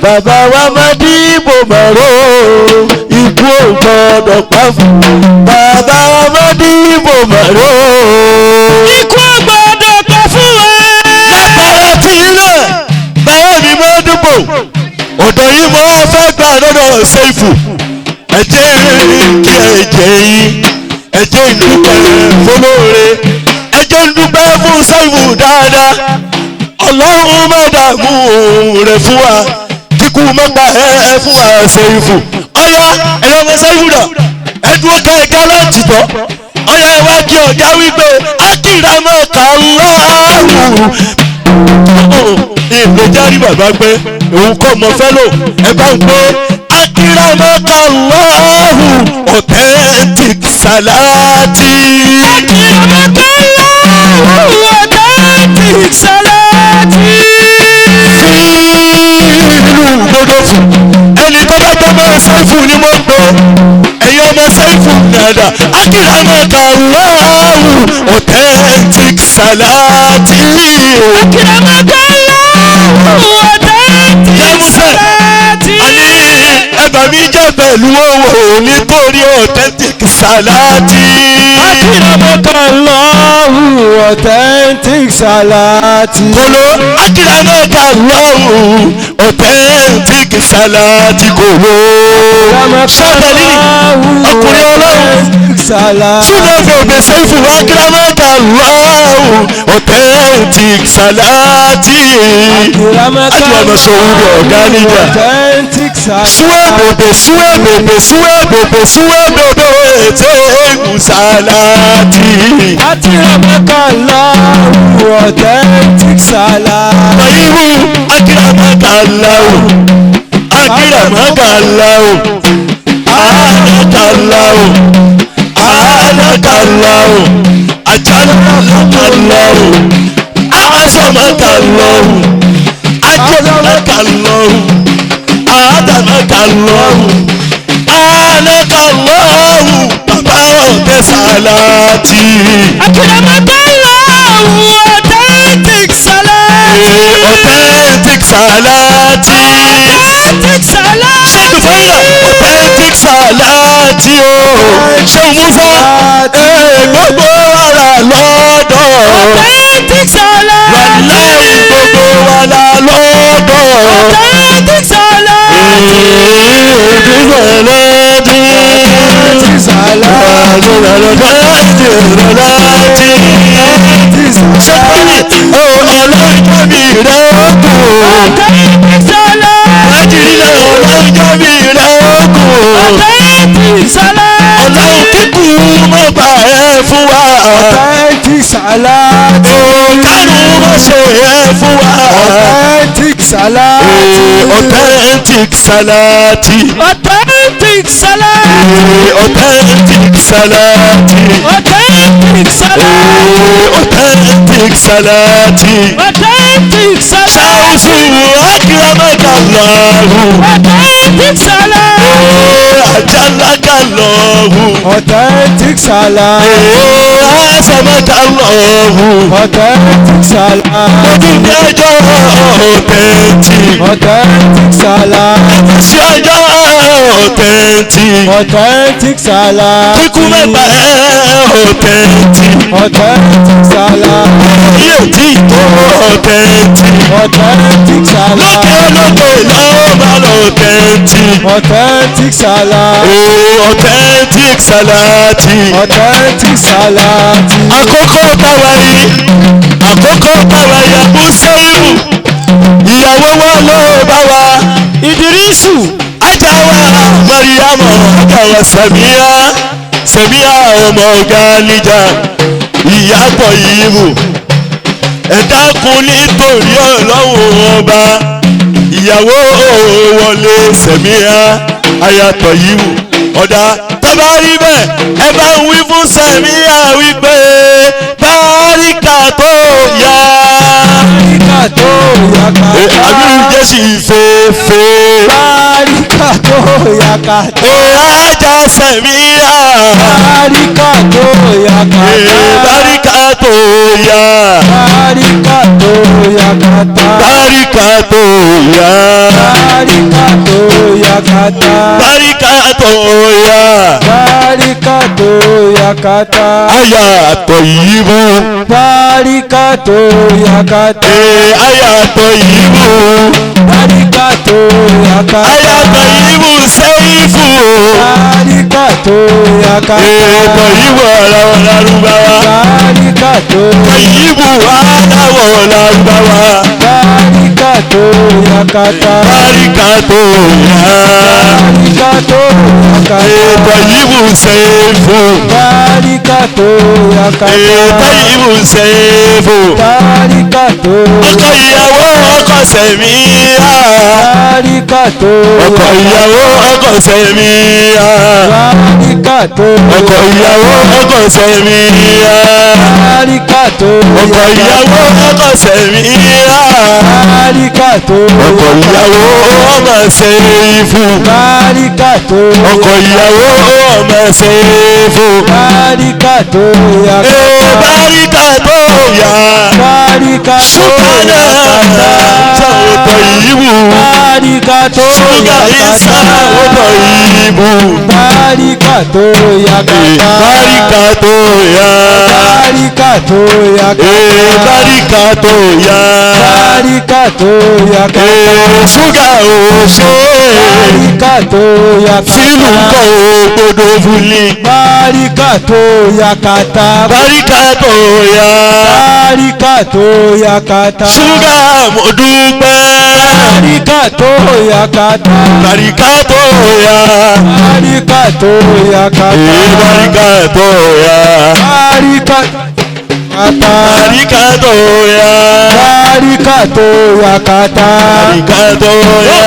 bàbá wa Modibo mọ̀rọ̀ ikú ò gbọ́dọ̀ pa fún bàbá wa Modibo mọ̀rọ̀ ikú ò gbọ́dọ̀ pa fún ẹ. látara tí náà bàbá mi Modibo ọ̀dọ̀ yìí mo wá fẹ́ gbà lọ́dọ̀ Sẹ́yìnbù ẹ̀jẹ̀ kí ẹ̀jẹ̀ yín ẹ̀jẹ̀ ìdúpẹ́ fọlọ́ọ̀rẹ́ ẹ̀jẹ̀ ìdúpẹ́ fún Sẹ́yìnbù dáadáa ọlọ́run má dààmú rẹ̀ fún wa kíkú má gbà ẹ́ fún wa Sẹ́yìnbù ọ̀yá ẹ̀yọ́ ọmọ Sẹ́yìnbù dà ẹ̀dúró kẹ̀kẹ́ láti tọ́ ọ̀yá ìwádìí ọ̀gá wípé akíramọ̀ kàláàrù ìgbẹ́járí bàbá pé òun kọ́ mọ fẹ́lò ẹ bá ń pé akíramọ̀ kàláàrù authentic salati. akíramọ̀ kàláàrù authentic salati. أكرمك الله authentic salati. أكرمك الله authentic salati. Àní ẹ̀bà mi jẹ́ pẹ̀lú owó nítorí authentic salati. أكرمك الله authentic salati. Kolo أكرمك الله authentic salati kolo. Sọ́tẹ̀lì ọkùnrin ọlọ́run. Súnà bèbè sẹ́fù akírámẹ́ta lọ́wọ́ authentic salati. Àti ọ̀nà sọ̀rọ̀ ọ̀gá níjà. Súwé bèbè tẹ́gù salati. Akírámẹ́ka lọ́wọ́ authentic salati. Tọ́yìnbó akírámẹ́ka lọ́wọ́ akírámẹ́ka lọ́wọ́ àádákàláwò àádákàláwò àjálàkàláwò àásọ̀mọ́kàláwò àjẹmọ́kàláwò àádámọ́kàláwò àádákàláwò bàbá ọ̀tẹ̀ sàlátì. أكرمك الله authentic salati. Authentic salati. Authentic salati. Ṣéèkì fẹ́yà authentic salati o. Ṣé Musa gbogbo ara lọ́dọ̀. Authentic salati. Wàláì gbogbo ara lọ́dọ̀. Authentic salati. Ọlọ́jọ́ mi rẹ̀ ó kù. Authentic salati. Nàìjíríà ọlọ́jọ́ mi rẹ̀ ó kù. Authentic salati. Ọlọ́run kíkú mọ́ bá ẹ fún wa. Authentic salati. Kánú mọ́ ṣe ẹ fún wa. Authentic salati. Authentic salati. Authentic salati. Authentic salati. Authentic salati. Authentic salati. Authentic salati. Ṣáwùsù akírámẹ́kàláhù. Authentic salati. Àjàlákàláhù. Authentic salati. Àṣàmẹ́kàláhù. Authentic salati. Ọdún mẹ́jọ authentic. Authentic salati. Ṣé ọjọ́ authentic. Authentic salati. Kíkú mẹ́ta authentic. Authentic salati. Yóò tí tó authentic. Authentic salati. Lókè lọ́ba authentic. Authentic salati. Authentic salati. Authentic salati. Àkókò táwa yìí Abu Seifu ìyàwó wa ló bá wa Idirisu ajáwa Mariamu ajáwa Sẹ̀míyà ọmọ ọ̀gá níjà ìyàtọ̀ yìí mú ẹ̀dá kun nítorí ọlọ́run ọba ìyàwó wọlé Sẹ̀míyà ayàtọ̀ yìí mú ọ̀dà tọ́ba rí bẹ́ẹ̀ ẹ bá ń wí fún Sẹ̀míyà wípé báríkà tó yá. Báríkà tó yá kàtá. Àbí Jésù fèèfèé. Báríkà tó yá kàtá. Ajá Sẹ̀míyà. Báríkà tó yá kàtá. Báríkà tó yá. Báríkà tó yá kàtá. Báríkà tó yá. Báríkà tó yá kàtá. Báríkà tó yá. Báríkà tó yá kàtá. Àyà àtọ̀ yìí mú. Báríkà tó yá kàtá. Àyà àtọ̀ yìí mú. Báríkà tó yá kàtá. Àyà àtọ̀ yìí mú Sẹ́ífù. Báríkà tó yá kàtá. Èèkọ̀ yìí mú aláwọ̀ lárúbáwá. Báríkà tó Yìí mú aláwọ̀ lárúbáwá. Báríkà tó yá kàtá. Báríkà tó yá. Báríkà tó yá kàtá. Èèkọ̀ yìí mú Sẹ́ífù. Báríkà tó yá kàtá. Èèkọ̀ yìí mú Sẹ́ífù. Báríkà tó Ọkọ ìyàwó ọkọ Sẹ̀míyà. Báríkà tó Ọkọ ìyàwó ọkọ Sẹ̀míyà. Báríkà tó Ọkọ ìyàwó ọkọ Sẹ̀míyà. Báríkà tó Ọkọ ìyàwó ọkọ Sẹ̀míyà. Báríkà Bárìkàtò ọkọ ìyàwó ọmọ ṣe fún. Bárìkàtò ọkọ ìyàwó ọmọ ṣe fún. Bárìkàtò Bárìkàtò yá. Bárìkàtò ṣùgbọ́n ọ̀tọ̀ ìbú. Bárìkàtò ṣúgà ìsà ọ̀tọ̀ ìbú. Bárìkàtò yakata. Bárìkàtò yá. Bárìkàtò yakata. Bárìkàtò yá. Bárìkàtò yakata. ṣúgà òṣè. Bárìkàtò yakata. fílù kọ́ ògbódò fúli. Bárìkàtò yakata. Bárìkàtò yá. Bárìkàtò yakata. ṣúgà mo dúpẹ́. Bárìkàtò yakata. Bárìkàtò yá. Bárìkàtò yakata. Bárìkàtò yá. Bárìkàtò yá. Bárìkàtò yakata. Bárìkàtò yá.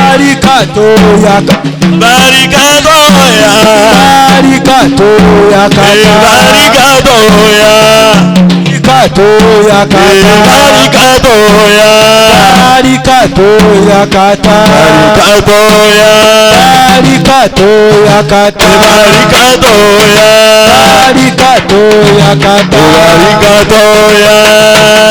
Bárìkàtò yakata. Bárìkàtò yá. Bárìkàtò yakata. Bárìkàtò yá. Bárìkàtò yakata. Bárìkàtò yá. Bárìkàtò yakata. Bárìkàtò yá. Bárìkàtò yakata. Bárìkàtò yá. Bárìkàtò yakata. Bárìkàtò yá.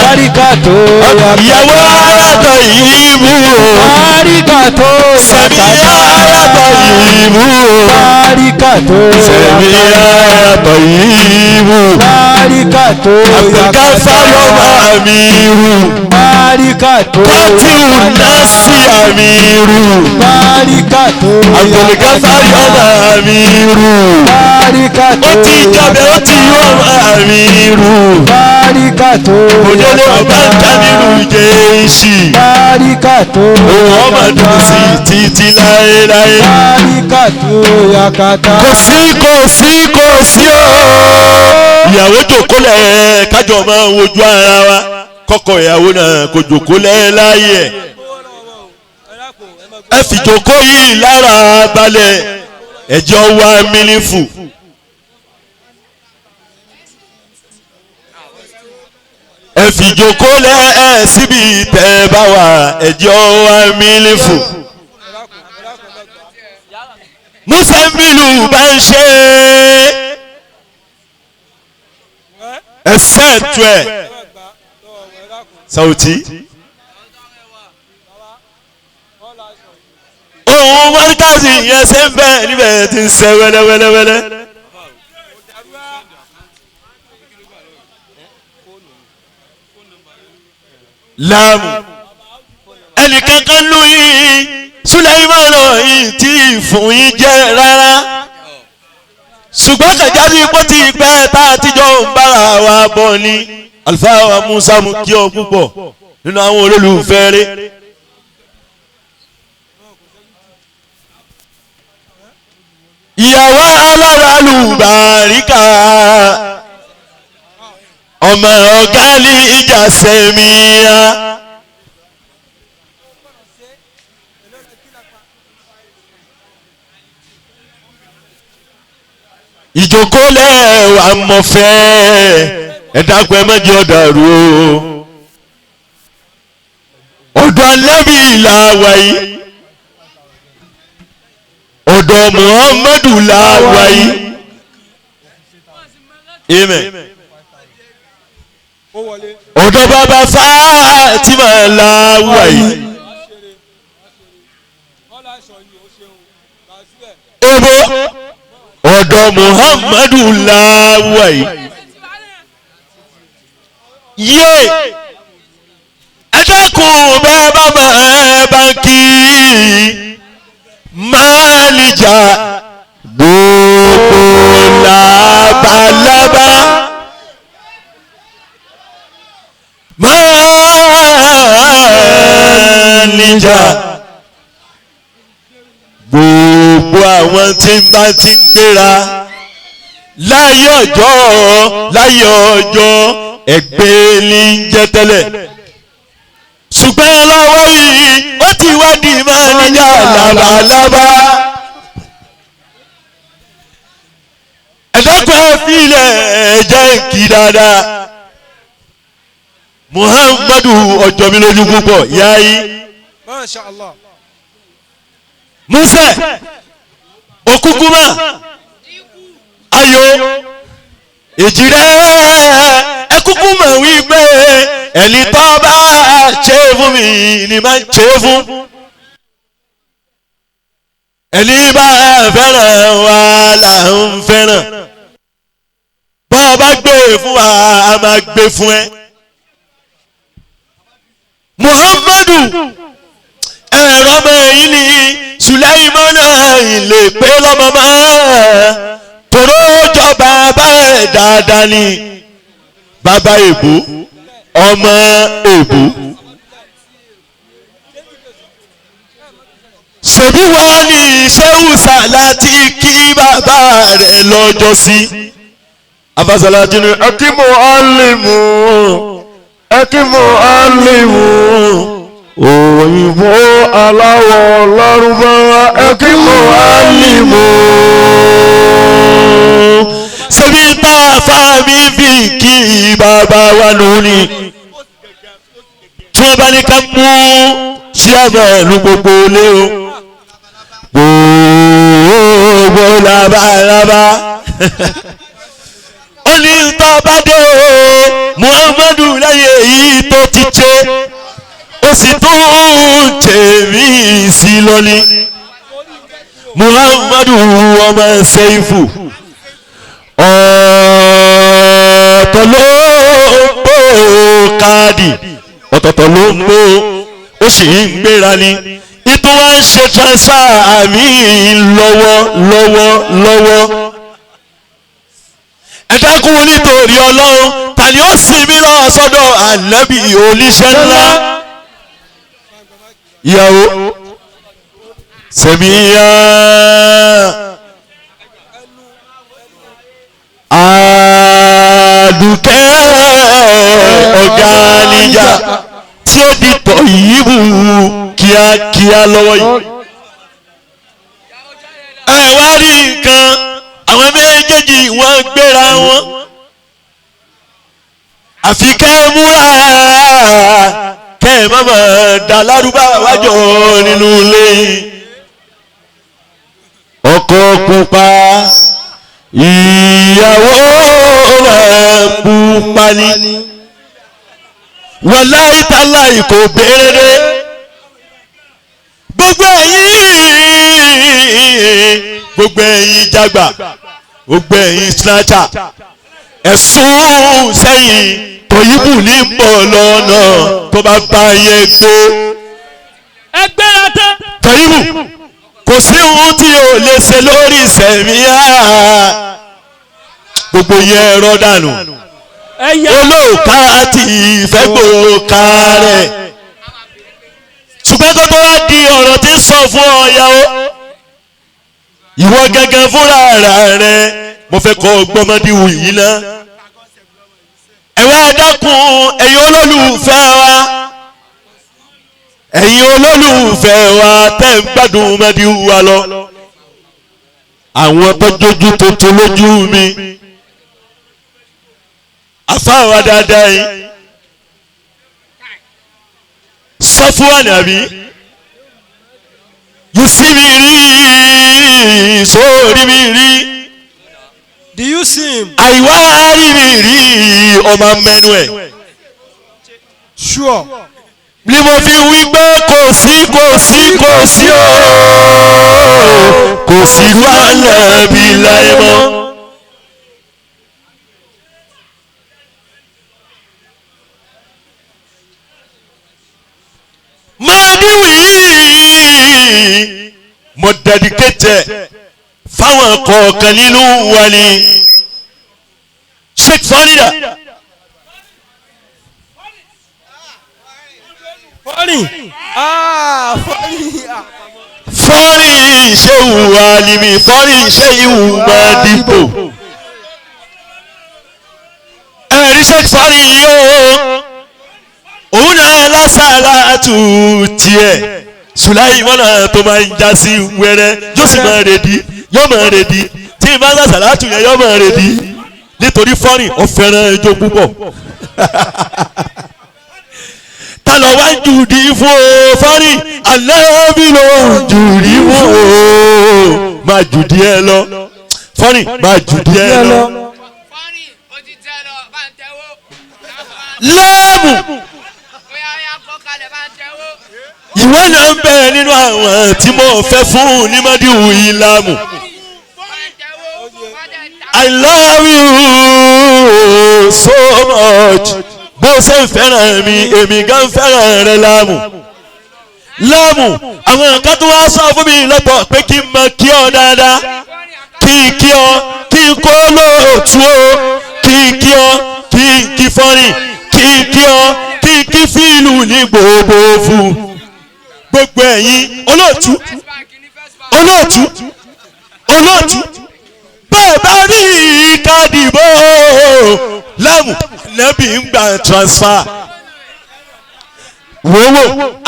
Bárìkàtò yakata. ìyàwó ayàtọ̀ yìí mú o. Bárìkàtò sẹ̀mí yakata. ayàtọ̀ yìí mú o. Bárìkàtò sẹ̀mí yakata. ayàtọ̀ yìí mú. Bárìkàtò Abdulgafar ọmọ Amiru. Bárìkàtò Kọ́tíù Násì Amiru. Bárìkàtò Abdulgafar ọmọ Amiru. Bárìkàtò ó ti jọbẹ̀ ó ti yọ ọmọ Amiru. Bárìkàtò òjòlè ọba Jamiru Jèṣì. Bárìkàtò òun ọmọ dùn sí títí láéláé. Bárìkàtò yakata. kò sí o. ìyàwó jòkólẹ̀ kájọ máa wojú ara wa kọ́kọ́ ìyàwó náà kò jòkólẹ̀ láyé ẹ̀. ẹ fi jòkó yìí lára balẹ̀ ẹjọ́ wa mílífù. ẹ fi jòkólẹ̀ ẹ síbi tẹ́ bá wà ẹjọ́ wa mílífù. musa milu bá ń ṣe ẹsẹ̀ tó ẹ̀ Sauti. ohun mọ́ríkàsì yẹn ṣe ń bẹ́ẹ̀ níbẹ̀ tí ń ṣe wẹ́lẹ́wẹ́lẹ́wẹ́lẹ́. láàmù ẹnìkankan lù yín Sulaimana yìí tí fún yín jẹ́ rárá ṣùgbọ́n kẹjáde ipò tí pẹ́ tá a ti jọ ń bára wa bọ̀ ni àlùfáà wa Musa mú kí ọ púpọ̀ nínú àwọn olólùfẹ́ rẹ̀. ìyàwó alára lùbáríkà ọmọ ọ̀gá ní ìjà sẹ́míà. ìjókòólẹ̀ wà mọ̀fẹ́ ẹ̀dàpẹ́ mẹ́jọ dàrú o. ọ̀dọ̀ Ànábì làwà yìí ọ̀dọ̀ Muhammadu làwà yìí. amen. ọ̀dọ̀ bàbá Fatima làwà yìí. ebo ọ̀dọ̀ Muhammadu làwà yìí. yé ẹ dákun bẹ́ẹ̀ bá mọ̀ ẹ́ bá kí Málíjà gbogbo labalábá Málíjà gbogbo àwọn tí bá ti ń gbéra láyé ọjọ́ ẹgbẹ́ ní ń jẹ́ tẹ́lẹ̀ ṣùgbọ́n lọ́wọ́ yìí ó ti wá di Málíjà labalábá. ẹ̀dọ́kọ̀ fílẹ̀ ẹ̀jẹ̀ kí dáadáa Muhammadu ọjọ́ mi lójú púpọ̀ yáyí. Masha Allah. Musa okukuma ayo èjìrẹ́ ẹkúkúmọ̀ wípé ẹni tó bá ṣe fún mi ni máa ń ṣe fún. Ẹni bá fẹ́ràn wa là ń fẹ́ràn. Bọ́ ọ bá gbé fún wa a máa gbé fún ẹ. Muhammadu ẹ̀rọ ọmọ yìí ni Sulaimana ilé pé lọ́mọ máa tòró jọ bàbá ẹ̀ dáadáa ni bàbá èbó ọmọ èbó. Ṣèbí wa ni ṣéwùsà láti kí bàbá rẹ̀ lọ́jọ́ sí. Abasalati ni akimu alimu akimu alimu òyìnbó aláwọ̀ lárúbáwá akimu alimu. Ṣèbí tá a fa mi bí kí bàbá wa lónìí tí wọ́n bá ní ká mú sí àbẹ̀lú gbogbo lé o. Gbogbo labalábá ó ní tọ́ba dé Muhammadu láyé yìí tó ti ṣe ó sì tún tèmí sí lọ́ní. Muhammadu ọmọ Seifu ọ̀tọ̀ ló ń bó káàdì ọ̀tọ̀tọ̀ ló ń bó ó sì ń gbéra ni ìtò wa ń ṣe transfer àmì lọ́wọ́. Ẹ dákun nítorí Ọlọ́run ta ni ó sì mí lọ sọ́dọ̀ ànábì oníṣẹ́ ńlá. Ìyàwó sẹ̀míyà àdùkẹ́ ọ̀gá níjà tí ó di tọ̀ yìí bù kíákíá lọ́wọ́ yìí. Ẹ wá rí nǹkan àwọn méjèèjì wọ́n gbéra wọn. Àfi kẹ́ ẹ múra kẹ́ ẹ má máa dà lárúbáwá jọ nínú ilé. Ọkọ pupa ìyàwó rẹ̀ pupa ni. Wàláhì tàláhì kò béèrè. Gbogbo ẹ̀yin jagba gbogbo ẹ̀yin snatcher ẹ̀sùn sẹ́yìn tòyìnbù ní bọ̀ lọ́nà tó bá bá yẹ gbé. ẹgbẹ́ ọtẹ. tòyìnbù kò sí ohun tí o lè ṣe lórí ìsẹ̀míyà gbogbo yẹn ẹ̀rọ dànù olóòka àti ìfẹ́gbòòka rẹ̀ ṣùgbọ́n kó tó wá di ọ̀rọ̀ tí ń sọ fún ọ yàwó ìwọ gẹ́gẹ́ fúnra rẹ̀ mo fẹ́ kọ́ gbọ́mọdéwù yìí ná. Ẹ wá dákun ẹ̀yin olólùfẹ́ wa ẹ̀yin olólùfẹ́ wa tẹ́ ń gbádùn mọ́déwù wa lọ. Àwọn tọ́jọ́jú tuntun lójú mi afáwa dáadáa yìí sọ fún wa nàbí you see me rí sórí mi rí. Do you see him? Àìwá rí mi rí ọmọ mẹ́nu ẹ̀. Sure. Bí mo fi wí pé kò sí o kò sí wàhálà bí láyé mọ́. Mo dedicate fáwọn kọ̀ọ̀kan nínú wa ni Sheikh Farida fọ́rí ṣéwù alimi fọ́rí ṣéwù Madibo ẹ̀rí Sheikh Fari yóò òun náà lásàlátù tiẹ̀ Sulaimana tó máa ń já sí wẹ́rẹ́ yóò sì máa rèdí yóò máa rèdí tí ìbá lásàlátù yẹn yóò máa rèdí nítorí fọ́rí ó fẹ́ràn ijó púpọ̀. jùdí fún o fọ́nì ànábì ló jùdí fún o máa jùdí ẹ lọ fọ́nì máa jùdí ẹ lọ. láàmù ìwé náà ń bẹ nínú àwọn tí mo fẹ́ fún ní mọ́díwù yìí láàmù. I love you so much. Bó ṣe ń fẹ́ràn mi èmi gan fẹ́ràn rẹ láàmù. láàmù àwọn nǹkan tó wá sọ fún mi lọ́tọ̀ pé kí n mọ kí ọ dáadáa kí n kí ọ kí n kó lóòtú o kí n kí ọ kí n kí fọ́nì kí n kí ọ kí n kí fíìlù ní gbogbo fún gbogbo ẹ̀yin olóòtú olóòtú olóòtú bẹ́ẹ̀ bá rí káàdì bò láàmù ànábì ń gba transfer wòwò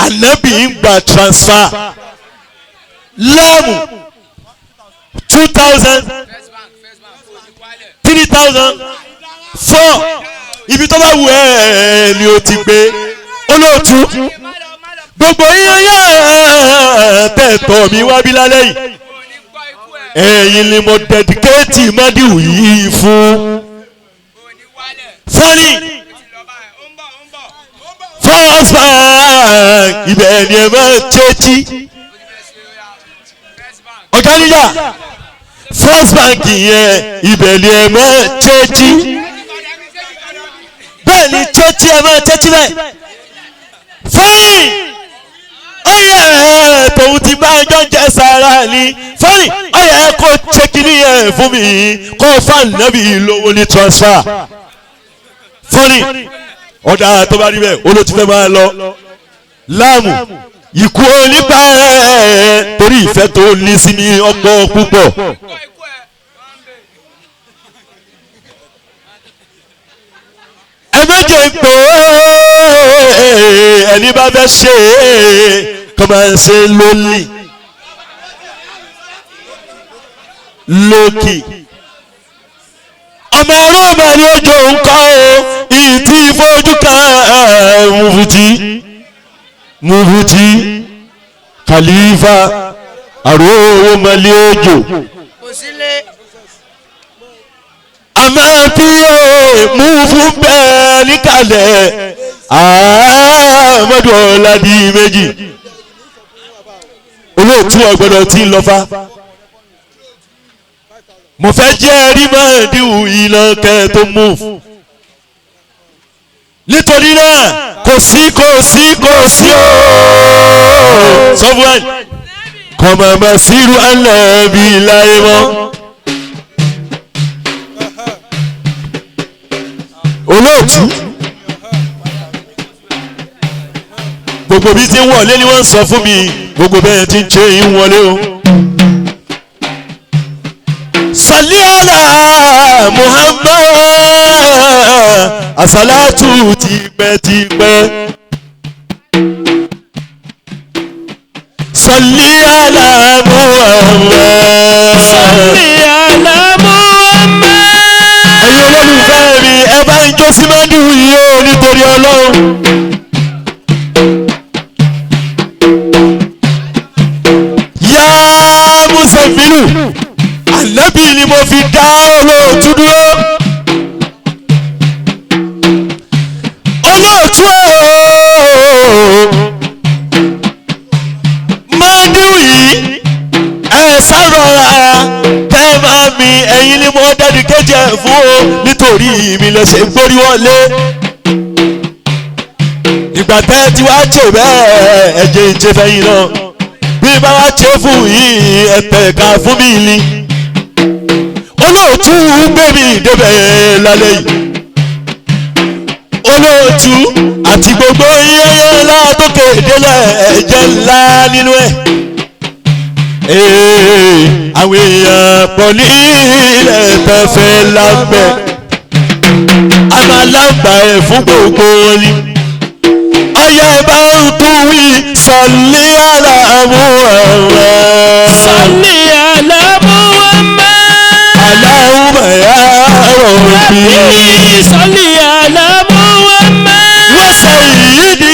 ànábì ń gba transfer láàmù 2000 3000 4 ibi tó bá wù ẹ́ ni o ti gbé olóòtú gbogbo yíyan yá tẹ̀tọ̀ mi wá bí lálẹ́ yìí ẹ̀yin ni mo dẹ̀díkéètì mọ́díwù yìí fún fọ́nì first bank ibẹ̀ ni ẹ máa tẹ́tí ọ̀gá níyà first bank yẹn ibẹ̀ ni ẹ máa tẹ́tí bẹ́ẹ̀ ni tẹ́tí ẹ máa tẹ́tí bẹ́ẹ̀ fọ́nì ọyẹ tòun ti bá ẹjọ́ jẹ sára ni fọ́nì ọyẹ kó ṣèkìní yẹn fún mi kó fànàbí lówó ní transfer fọ́nì ọ̀dà tó bá rí bẹ́ẹ̀ olóòtú fẹ́ máa lọ láàmù ikú onípa ẹ̀ torí ìfẹ́ tó ní sí mi ọ̀pọ̀ púpọ̀. ẹ méje ń pè é ẹni bá fẹ́ ṣe é kọ́ máa ń ṣe lólì lókì ọmọ ẹ̀rọ ọmọ ẹ̀rí ojú nǹkan o ìtì ìfojú kan mufuti khalifa àròwò mọ́lẹ́ ojú àmọ́ tí ó mú fún bẹ́ẹ̀ níkàlẹ̀ àmọ́dù ọ̀làdì méjì olóòtú ọ̀gbọ́dọ̀ tí ń lọ fa mo fẹ́ jẹ́ rí mọ́ẹ̀díwù ìlànkẹ́ tó mú nítorí náà kò sí ooo sọ́fúnwẹ́n kọ̀mọ̀mọ̀ sírù ànábì láyé mọ́ olóòtú gbogbo bí ti ń wọlé ni wọ́n ń sọ fún mi gbogbo bẹ́ẹ̀ ti ń ṣe yín wọlé o. Salli ala Muhammad asalatu tipẹ́tipẹ́. Salli ala Muhammad. Salli ala Muhammad. Ẹ̀yin olólùfẹ́ mi ẹ bá ń jó sí mọ́dún yìí o nítorí Ọlọ́run. Yá Mùsàfínù ànábì ni mo fi dá olóòtú dúró. Olóòtú mọ́dún yìí ẹ sárọra tẹ́ máa mi ẹ̀yin ni mo dẹ́ni kéjẹ fún o nítorí mi lè ṣe gbórí wọlé. Ìgbà tẹ́ ti wá ṣe bẹ́ẹ̀ ẹ̀jẹ̀ ìṣe fẹ́yìn náà bí bá wá ṣe fún yìí ẹ̀tẹ̀ ká fún mi ni. Olóòtú gbé mi débẹ̀ lálẹ́ yìí olóòtú àti gbogbo yẹ́yẹ́ látòkè délẹ̀ ẹ̀jẹ̀ ńlá nínú ẹ̀. Àwọn èèyàn pọ̀ ní ilẹ̀ tẹ̀fẹ̀ lábẹ́ a máa lágbà ẹ̀ fún gbogbo ni. Ọyẹ bá ń tún wí Salli ala Muhammad. Salli ala Muhammad. Allahumma ya Rabbi. Salli ala Muhammad. Wa sayyidi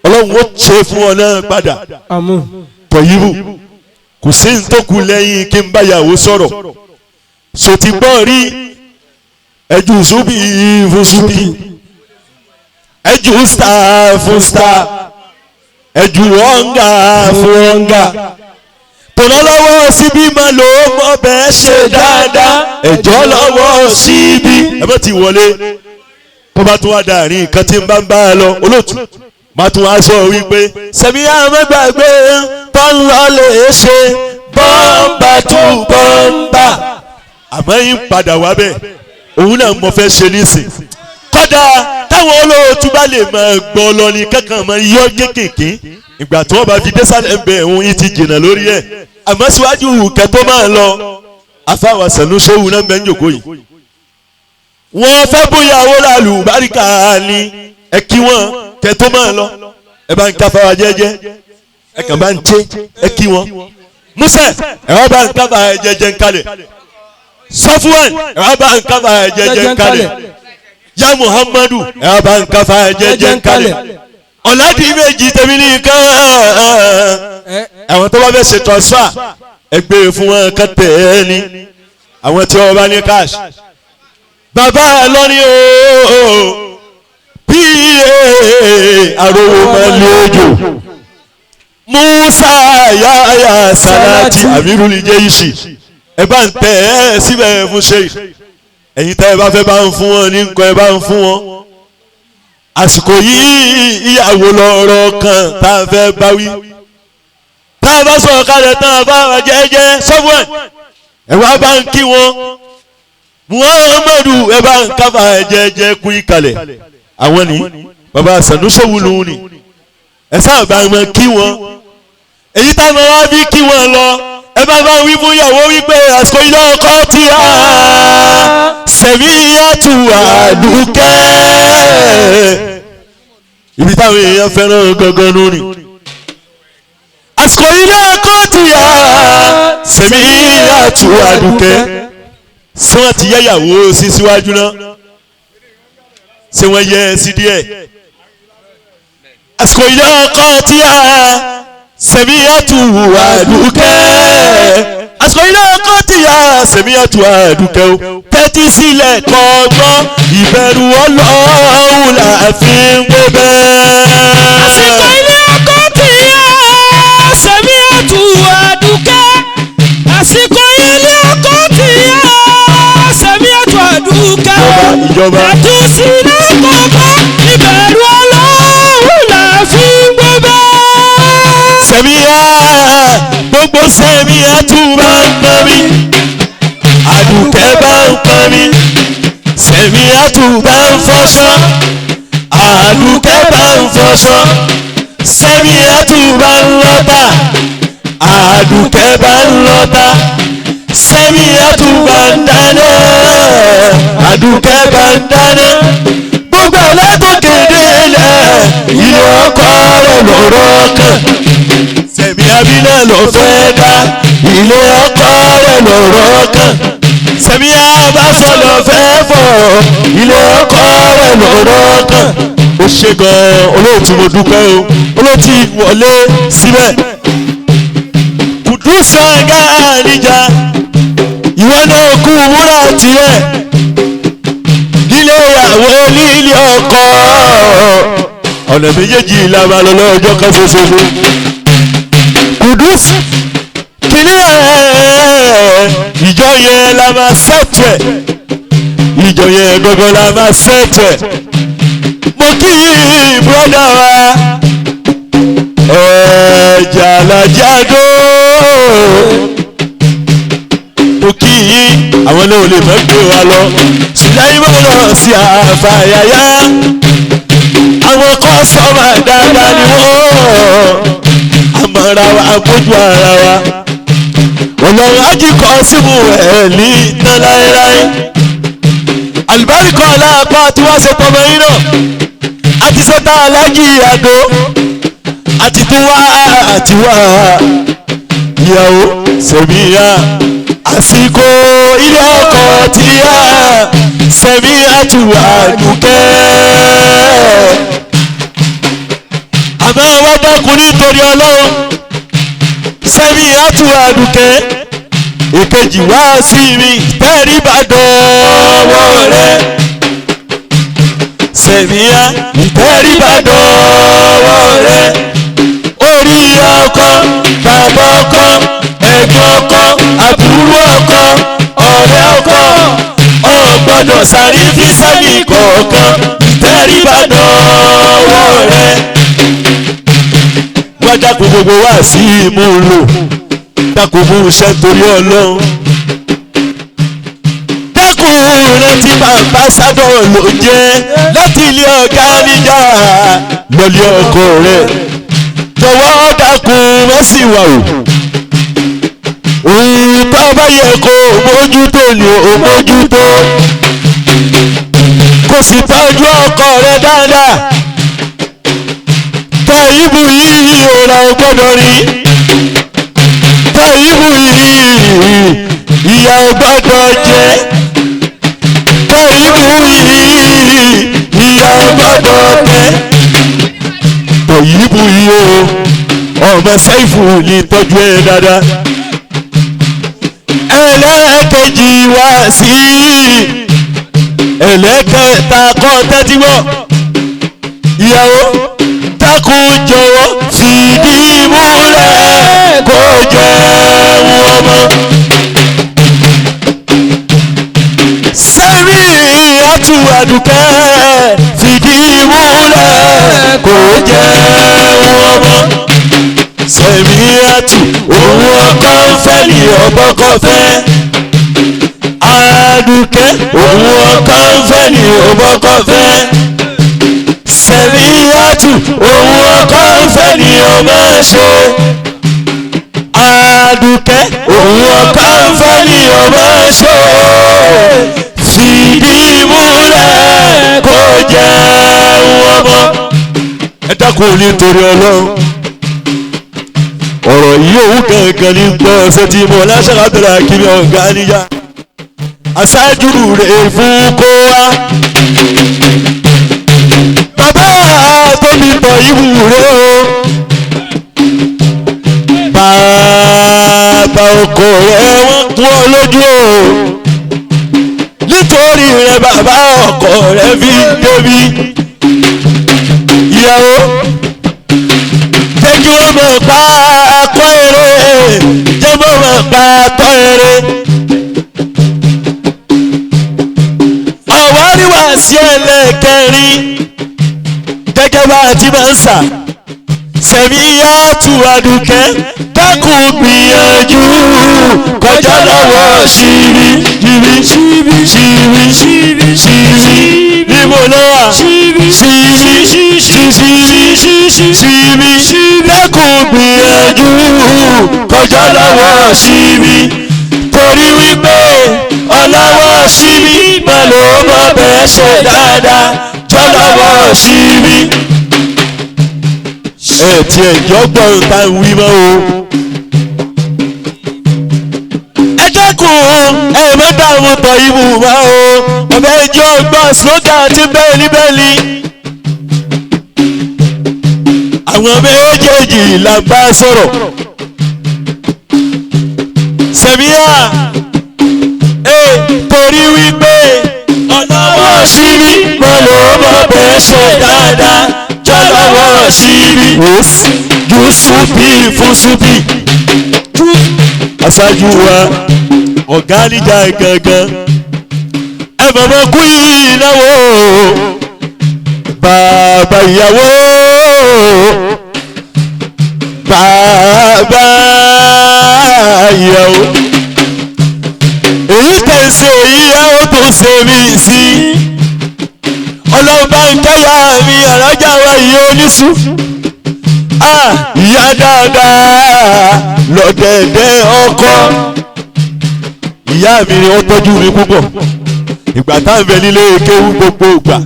ọlọ́run ó ṣe fún ọ náà padà àmín. tọ̀yìbù kò sí ní tó kù lẹ́yìn kí n bá yàwó sọ̀rọ̀ sotigbọ́n rí ẹjú zubi fún zubi ẹjú star fún star ẹjú ọ̀ǹgà fún ọ̀ǹgà tọ̀nà lọ́wọ́ síbí máa lò ó mọ bẹ́ẹ̀ ṣe dáadáa ẹjọ́ lọ́wọ́ síbí ẹ bá ti wọlé tó bá tún wá dàrin nǹkan tí ń bá a lọ olóòtú má tún wá sọ wípé sẹ́mi àmọ́gbàgbé tó ń lọ lè ṣe bọ́ǹbà tún bọ́ǹbà àmọ́ yín padà wá bẹ́ẹ̀ òun náà mo fẹ́ ṣe nísìn kódà táwọn olóòtú bá lè máa gbọ́ lọ ní kankan máa yọ kékèké ìgbà tí wọ́n bá fi désàlẹ̀ ń bẹ òun yìí ti jìnnà lórí ẹ̀ àmọ́ síwájú kẹtọ́ máa lọ afáwọn sànúṣòwò náà bẹ́ẹ̀ ń jòkó yìí wọ́n fẹ́ bóyá owó làlù báríkà ni ẹ kí wọ́n kẹtọ́ máa lọ ẹ bá ń káfáwa jẹ́jẹ́ ẹ kàn bá ń tẹ́ ẹ kí wọ́n Musa ẹ wá bá ń káfáwa jẹ́jẹ́ ń kalẹ̀ Sọfúwàn ẹ wá bá ń káfáwa jẹ́jẹ́ ń kalẹ̀ ya Muhammadu ẹ wá bá ń káfáwa jẹ́jẹ́ ń kalẹ̀ ọ̀làdì méjì tẹ̀mí nìkan àwọn tó bá fẹ́ ṣe transfer ẹ gbé fún wọn kẹtẹ ẹ ní àwọn tí wọ́n bá ní cash bàbá ẹ lọ́ní ooo pa àròwò máa lé ojò Musa yáyà Salati amirul jeishi ẹ bá ń tẹ ẹ síbẹ̀ fún ṣe ẹ̀yin tẹ́ ẹ bá fẹ́ bá ń fún wọn ní nǹkan ẹ bá ń fún wọn àsìkò yìí ìyàwó lọ́rọ̀ kan tá a fẹ́ bá wí tá a bá sọ̀rọ̀ kalẹ̀ tán a bá wà jẹ́jẹ́ Sọfúwàn ẹ wá bá ń kí wọn Muhammadu ẹ bá ń kábà jẹ́jẹ́ kú ìkàlẹ̀ àwọn ni baba Sanuṣòwò lòun ni ẹ sábà máa kí wọn èyí tá a máa wá bí kí wọn lọ ẹ bá bá wí fún ìyàwó wípé àsìkò ilé ọkọ tí a Sẹ̀míyàtù Àdùkẹ́ ibi táwọn èèyàn fẹ́ràn gangan nù ni àsìkò ilé ọkọ tí a Sẹ̀míyàtù Àdùkẹ́ ṣé wọ́n ti yẹ́yàwó sí síwájú náà ṣé wọ́n yẹ ẹ sí díẹ̀ àsìkò ilé ọkọ tí a Sẹ̀míyàtù Àdùkẹ́ àsìkò ilé ọkọ tí a Sẹ̀míyàtù Àdùkẹ́ o tẹ́tí sílẹ̀ kọ́gbọ́n ìbẹ̀rù Ọlọ́run là fi ń gbé bẹ́ẹ̀. àsìkò ilé ọkọ tí a Sẹ̀míyàtù Àdùkẹ́ àsìkò ilé ọkọ tí a Sẹ̀míyàtù Àdùkẹ́ ìjọba tẹ́tí sílẹ̀ kọ́gbọ́n ìbẹ̀rù Ọlọ́run là fi ń gbé bẹ́ẹ̀. Sẹ̀míyà gbogbo Sẹ̀míyàtù bá ń pọn mi Àdùkẹ́ bá ń pọn mi Sẹ̀míyàtù bá ń fọṣọ Àdùkẹ́ bá ń fọṣọ Sẹ̀míyàtù bá ń lọ́tà Àdùkẹ́ bá ń lọ́tà Sẹ̀míyàtù bá ń dáná Àdùkẹ́ bá ń dáná gbogbo ẹlẹ́tọ̀kẹ́dẹ́ lẹ̀ ilé ọkọ rẹ̀ lọ́rọ́ kan Sẹ̀míyà bí náà lọ fẹ́ dá ilé ọkọ rẹ̀ lọ́rọ́ kan Sẹ̀míyà bá sọ̀lọ̀ fẹ́ fọ̀ ilé ọkọ rẹ̀ lọ́rọ́ kan ó ṣe gan-an olóòtú mo dúpẹ́ o olóòtú wọlé síbẹ̀ Kùdùsì ọ̀gá àníjà ìwọ náà kú wúrà tiẹ̀ nílé ìyàwó nílé ọkọ ọ̀nà méjèèjì la máa lọ lọ́jọ́ kan ṣoṣo Kùdùsì kìíní ìjọ yẹn la máa ṣètò ẹ̀ ìjọ yẹn gbogbo la máa ṣètò ẹ̀ mo kí bùrọ̀dá wa Jàlàjàdó mo kí àwọn náà ò lè fẹ́ gbé wa lọ Sùláìmọ̀ náà sí àfàyàyà àwọn kọ́sọ́mà dáadáa ni wọ́n àmọ́ra wa àbójú ara wa ọlọ́run ajíkọ́ símú ẹ̀ ní tán láéláé àlùbáríkọ̀ aláàpá tí wọ́n ṣe pọ̀mọ́ yín náà àti sọ́tà aláàjì àdó àti tún wá àti wá ìyàwó Sẹ̀míyà àsìkò ilé ọkọ tí a Sẹ̀míyàtù Àdùkẹ́ màmá wa dákun nítorí ọlọ́run sẹ́mi àtú àdùkẹ́ ìkejì wá sí mi tẹ́ríba dọ́wọ́ rẹ̀ sẹ́mi á tẹ́ríba dọ́wọ́ rẹ̀ orí ọkọ bàbá ọkọ ẹ̀gbọ́n ọkọ àbúrò ọkọ ọ̀rẹ́ ọkọ ọ̀gbọ́dọ̀ sáré fi sẹ́mi kọ̀ọ̀kan tẹ́ríba dọ́wọ́ rẹ̀. wá dákun gbogbo wá sí imú lò dákun mú iṣẹ́ torí ọlọ́run dákun rántí bàbá sábọ̀ ló jẹ́ láti ilé ọ̀gá níjà lọ́lé ọkọ rẹ̀ jọ̀wọ́ dákun mẹ́sì wà o òun tó bá yẹ kó mójútó ni ó mójútó kò sì tọ́jú ọkọ rẹ̀ dáadáa tọ́ ibù yìí ọ̀rọ̀ gbọ́dọ̀ rí tọ́ ibù yìí ìyá gbọ́dọ̀ jẹ́ tọ́ ibù yìí ìyá gbọ́dọ̀ tẹ́ tọ́ ibù yìí ọmọ sẹ́fù ní tọ́jú ẹ̀ dáadáa ẹlẹ́ẹ̀kejì wá sí ẹlẹ́kẹta kọ́ tẹ́tí gbọ́ ìyàwó dákun jọ̀wọ́ fìdí múlẹ̀ kó jẹun ọmọ. sẹ́mi àtú àdùkẹ́ fìdí múlẹ̀ kó jẹun ọmọ. sẹ́mi àtú òun ọkọ ń fẹ́ ní ọgbọ́kọ̀ fẹ́. àdùkẹ́ òun ọkọ ń fẹ́ ní ọgbọ́kọ̀ fẹ́. sẹ́mi àtú òun ọkọ ń fẹ́ ní ọmọ ṣe. àdùkẹ́ òun ọkọ ń fẹ́ ní ọmọ ṣe. fìdí múlẹ̀ kó jẹun ọmọ. ẹ dákun nítorí ọlọ́run ọ̀rọ̀ yìí òun kankan ní gbọ́ ṣe ti mọ̀ lásàkà bẹ̀rẹ̀ àkìrí ọ̀gá níjà aṣáájú rẹ̀ fún kó wá. bàbá tóbi tọ̀ ìwù rẹ̀ o bàbá ọkọ rẹ̀ wọ́n lójú o nítorí rẹ̀ bàbá ọkọ rẹ̀ fi débi ìyàwó jẹ́ kí wọ́n mọ̀ pa akọ́ eré jẹ́ mọ̀ mọ̀ pa atọ́ eré. àwáríwá sí ẹlẹ́kẹrin gẹ́gẹ́ bá a ti máa ń sà sẹ̀mí àtú àdùkẹ́ dákun gbìyànjú kọjá lọ́wọ́ ṣíbí ṣíbí ṣíbí ṣíbí ṣíbí níbo ló wà ṣíbí ṣíbí ṣíbí dákun gbìyànjú kọjá lọ́wọ́ ṣíbí torí wípé ọlọ́wọ́ ṣíbí máa ló mọ̀ bẹ́ẹ̀ ṣe dáadáa jọ lọ́wọ́ ṣíbí. ẹ tiẹ̀ jọ́gbọ́n ta ń wí mọ́ o. ẹ dẹ́kun ẹ má dààmú tọ̀ ibù mọ́ o ọ̀bẹ ìjọ gbọ́ sódà àti bẹ́ẹ̀lì. àwọn méjèèjì là ń bá sọ̀rọ̀. sẹ̀míyà torí wípé ọlọ́wọ́ ṣíbí mo lò ó mọ̀ bẹ́ẹ̀ ṣe dáadáa jọlọ́wọ́ ṣíbí jù súbì fún súbì. aṣáájú wa ọ̀gá níjà gangan ẹ mọ̀mọ́ kú ìnáwó bàbá ìyàwó bàbá ìyàwó èyí tẹ̀sí èyí yàwó tó ṣe mí sí ọlọ́ba ń kẹ́yà mi àrájà wa yìí oníṣu ìyá dáadáa lọ́dẹ̀dẹ̀ ọkọ ìyá mi ni wọ́n tọ́jú mi púpọ̀ ìgbà tá à ń bẹ nílé kéwú gbogbo ìgbà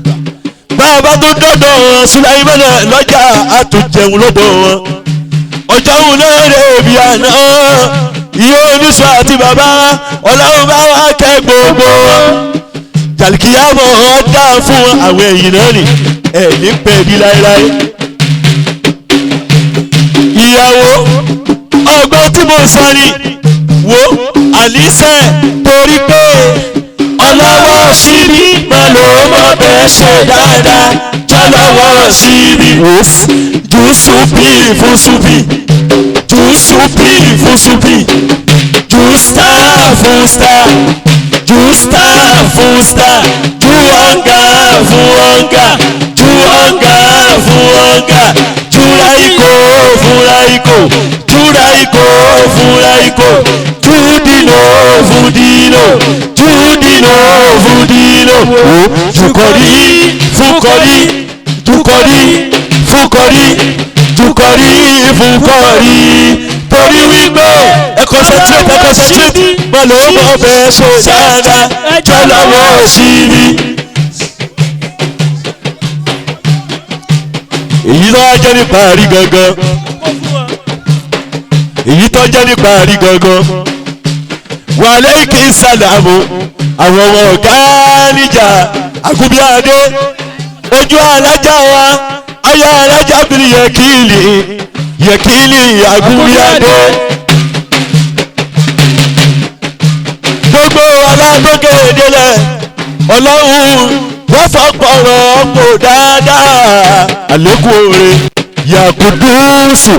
bàbá tó dọ́dọ̀ wọn Sùláìmánà lọ́jà àtúnjẹun lọ́dọ̀ wọn ọjọ́ òun náà rẹ̀ bí àná ìyá oníṣu àti bàbá ọlọ́run bá wá kẹ́ gbogbo wọn jàlìkìyàmọ̀ ọ̀dà fún àwọn ẹ̀yìn náà nì ẹ̀ ní pẹ̀lú láéláé ìyàwó ọgbọ́n tí mo sọ ni wo àlísẹ torí pé ọlọ́wọ́ síbí máa lò ó mọ̀ bẹ́ẹ̀ ṣe dáadáa jọlọ́wọ́ síbí jù súbì fún súbì jù súbì fún súbì jù star fún star jù star fún star jù ọ̀ngá fún ọ̀ngá jù ọ̀ngá fún ọ̀ngá jù ráìkò fún ráìkò jù ráìkò fún ráìkò jù dìnà fún dìnà jù dìnà fún dìnà jù kọ̀rí fún kọ̀rí jù kọ̀rí fún kọ̀rí jù kọ̀rí fún kọ̀rí torí wípé ẹ concentrate bọ́ọ̀lù ọmọ ọbẹ̀ ṣe dáadáa ẹjọ́ lọ́wọ́ sí i. èyí tó wá jẹ́ nípa àrí gangan èyí tó jẹ́ nípa àrí gangan wà lẹ́yìn kí n sàlámù àwọn ọmọ ọ̀gá níjà àgùnbíàdé ojú alájà wa ayé alájà bìrì yẹkìlì àgùnbíàdé gbogbo alágbókè délẹ̀ ọlọ́run wọ́n fọ́pọ̀rọ̀ ọ̀pọ̀ dáadáa àlékún oore yakudusu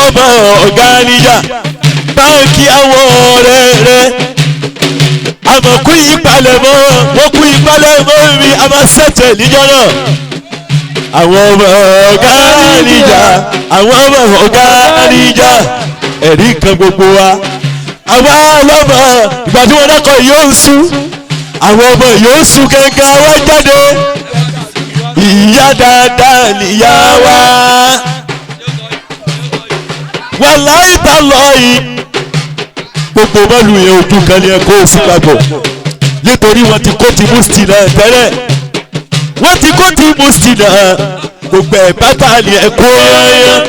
ọmọ ọ̀gá níjà báńkì àwọn ọ̀rẹ́ rẹ̀ àmọ̀ kú ìpalẹ̀mọ́ wọ́n kú ìpalẹ̀mọ́ mi a máa ṣẹ̀tẹ̀ níjọ́ náà àwọn ọmọ ọ̀gá níjà àwọn ọmọ ọ̀gá níjà ẹ̀rí kan gbogbo wa àwa ọlọ́mọ ìgbà tí wọ́n dákọ̀ yóò sùn àwọn ọmọ yóò sùn kẹ̀kẹ́ wá jáde ìyá dáadáa nìyá wa wàláhì tàláhì gbogbo bọ́ọ̀lù yẹn ojú kan ní ẹ̀kọ́ òfin papọ̀ nítorí wọ́n ti kó ti musti náà tẹ́lẹ̀ wọ́n ti kó ti musti náà gbogbo ẹ̀ pátá ní ẹ̀kọ́ yẹn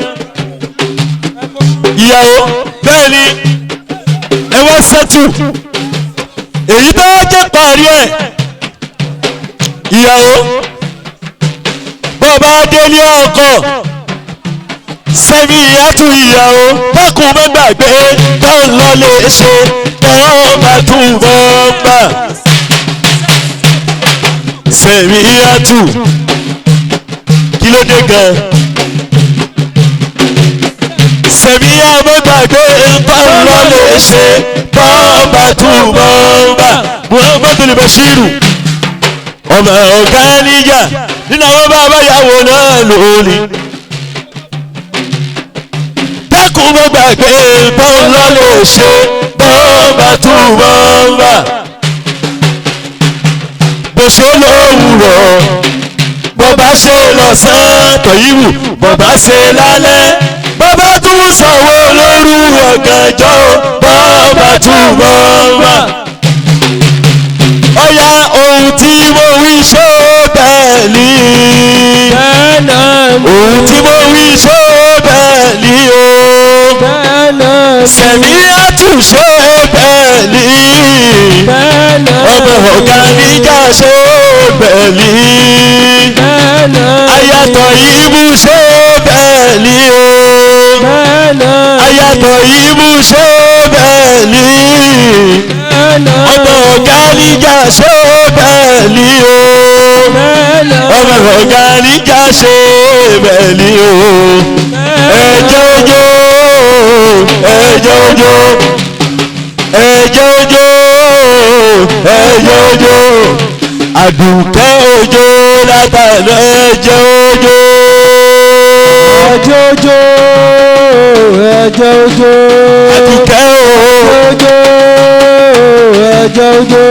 ìyàwó bẹ́ẹ̀ ni ẹ wá sẹ́tù èyí tó jẹ́ parí ẹ̀ ìyàwó bọ́ọ̀bá délé ọkọ̀ sẹ́mi ìyàtú ìyàwó dákun mẹ́gbàgbé tó ń lọ lè ṣe tẹ́wọ́n bá tún bọ́ gbà sẹ́mi ìyàtú kí ló dé gan sẹ́mi ìyá mẹ́gbàgbé tó ń lọ lè ṣe tẹ́wọ́n bá tún bọ́ gbà Muhammadu Bashiru ọmọ ọ̀gá níjà nínú àwọn bàbá ìyàwó náà lónìí. Dákun mọ́ gbàgbé tó ń lọ lè ṣe bọ́ọ̀bà tún bọ́ọ̀bà. Bó ṣe lówùrọ̀ bọ́bá ṣe lọ́sàn-án tọ̀yìnbù bọ́bá ṣe lálẹ́ bọ́bá tún sanwó lóru ọ̀gànjọ́ bọ́ọ̀bà tún bọ́ọ̀bà. Ọya ohun tí mo wí ṣó bẹ́ẹ̀ ni ohun tí mo wí ṣó bẹ́ẹ̀ ni o sẹ̀mí àtúnṣe bẹ́ẹ̀ ni ọmọ ọ̀gá níjà ṣó bẹ́ẹ̀ ni ayàtọ̀ ìbú ṣó bẹ́ẹ̀ ni o ayàtọ̀ ìbú ṣó bẹ́ẹ̀ ni ọmọ ọ̀gá níjà ṣó bẹ́ẹ̀ ni o ọmọ ọ̀gá níjà ṣó bẹ́ẹ̀ ni o ẹjọ́ ojó ẹjọ́ ojó ẹjọ́ ojó ẹjọ́ ojó àdùkẹ́ ojó látàná ẹjọ́ ojó ẹjọ́ ojó ẹjọ́ ojó àdùkẹ́ ojó ẹjọ́ ojó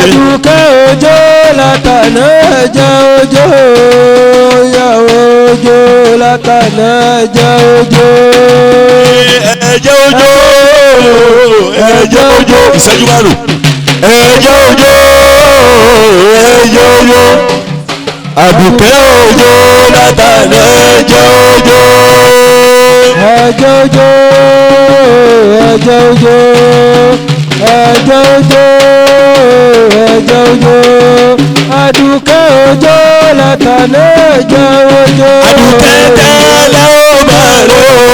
àdùkẹ́ ojó látàná ẹjọ́ ojó ìyàwó ojó látàná ẹjọ́ ojó ẹjọ́ ojó ẹjọ́ ojó ìṣẹ́jú márùn ẹjọ́ ojó ẹjọ́ ojó àdùkẹ́ ojó látàná ẹjọ́ ojó ẹjọ́ ojó ẹjọ́ ojó ẹjọ́ ojó ẹjọ́ ojó àdùkẹ́ ojó látàná ẹjọ́ ojó àdùkẹ́ tẹ́lẹ̀ ó máa rò ó.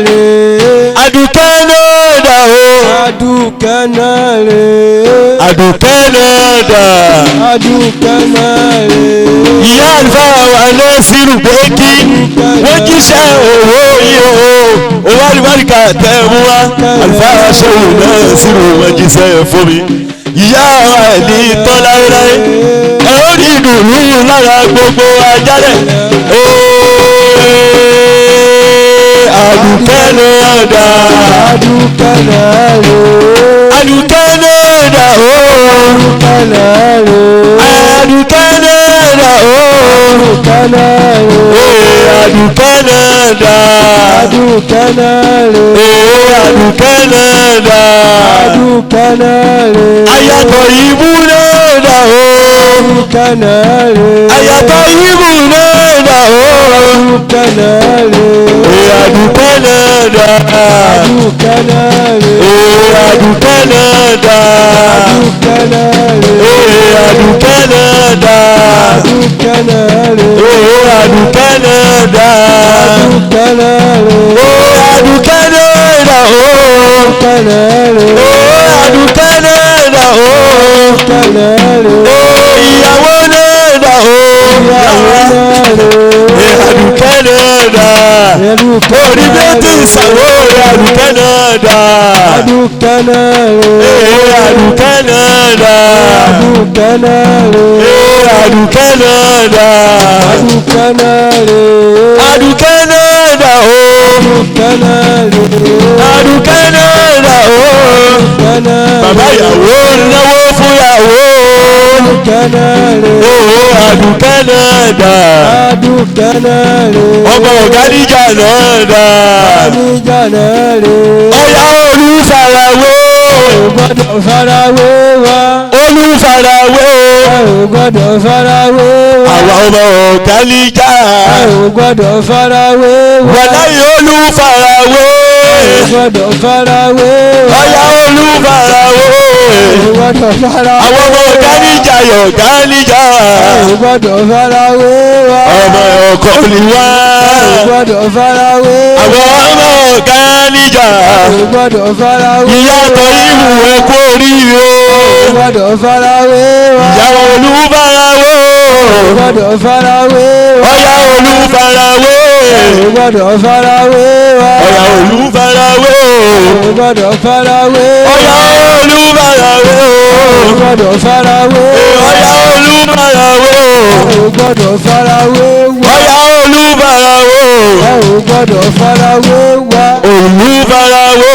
rè é. Àdùkẹ́ náà dà o. Àdùkẹ́ náà rè é. Àdùkẹ́ náà dà. Àdùkẹ́ náà rè é. Ìyá àlùfáà wà lẹ́sìrù pé kí wọ́n jíṣẹ́ owó yìí o. Owó àlùbáríkà tẹ̀ mú wá. Àlùfáà ṣòwò náà sírò wọ́n jíṣẹ́ fún mi. Ìyá wa ní tán láéláé. Ẹ ó ní ìdùnnú lára gbogbo ajálẹ̀. Àdùkẹ́ náà dà. Àdùkẹ́ náà rè é. Àdùkẹ́ náà dà o. Àdùkẹ́ náà rè é. Àdùkẹ́ náà dà o. Àdùkẹ́ náà rè é. Àdùkẹ́ náà dà. Àdùkẹ́ náà rè é. Àdùkẹ́ náà dà. Àdùkẹ́ náà rè é. Ayàtọ̀ ìbú náà dà o. Àdùkẹ́ náà rè é. Ayàtọ̀ ìbú náà dà o. Àdùkẹ́ náà rè é. Àdùkẹ́ náà dà. Àdùkẹ́ náà rè é. Àdùkẹ́ náà dà. Àdùkẹ́ náà rè é. Àdùkẹ́ náà dà. Àdùkẹ́ náà rè é. Àdùkẹ́ náà dà. Àdùkẹ́ náà rè é. Àdùkẹ́ náà dà o. Àdùkẹ́ náà rè é. Àdùkẹ́ náà dà o. Àdùkẹ́ náà rè é. Ìyàwó náà dà o. Ìyàwó náà rè é. Àdùkẹ́ náà dà. Orí bẹ́tì ìsàwọ̀ àdùkẹ́ náà dà. Àdùkẹ́ náà rè é. Àdùkẹ́ náà dà. Àdùkẹ́ náà rè é. Àdùkẹ́ náà dà. Àdùkẹ́ náà rè é. Àdùkẹ́ náà dà o. Àdùkẹ́ náà rè é. Àdùkẹ́ náà dà o. Àdùkẹ́ náà rè é. Bàbá ìyàwó náwó fún ìyàwó. Àdùkẹ́ náà rè é. Àdùkẹ́ náà dà. Àdùkẹ́ náà rè é. Ọmọ ọ̀gá níjà náà dà. Níjà náà rè é. Ọ̀yá olùfarawé. Ò gbọ́dọ̀ farawé wa. Olùfarawé. Ò gbọ́dọ̀ farawé wa. Àwa ọmọ ọ̀gá níjà. Ò gbọ́dọ̀ farawé wa. Wàláyé olùfarawé. Ò gbọ́dọ̀ farawé wa. Ọ̀yá olùfarawé. Ò gbọ́dọ̀ farawé. Àwọn ọmọ ọ̀gá níjà yọ̀gá níjà. Ò gbọ́dọ̀ farawé wa. Ọmọ ọkọ̀ ni wá. Ò gbọ́dọ̀ farawé wa. Àwọn ọmọ ọ̀gá níjà. Ò gbọ́dọ̀ farawé wa. Ìyàtọ̀ ìlú ẹ̀kọ́ oríire. Ò gbọ́dọ̀ farawé wa. Ìyàwó olùfarawé. Ò gbọ́dọ̀ farawé wa. Ọ̀yá olùfarawé. Ò gbọ́dọ̀ farawé wa. Ọ̀yá olùfarawé. Ò gbọ́dọ̀ farawé wa. Ọ̀yá olùfarawé. Ò gbọ́dọ̀ farawé wa. Ọ̀yá olùfarawé. Ò gbọ́dọ̀ farawé wa. Ọ̀yá olùfarawé. Ò gbọ́dọ̀ farawé wa. Olùfarawé.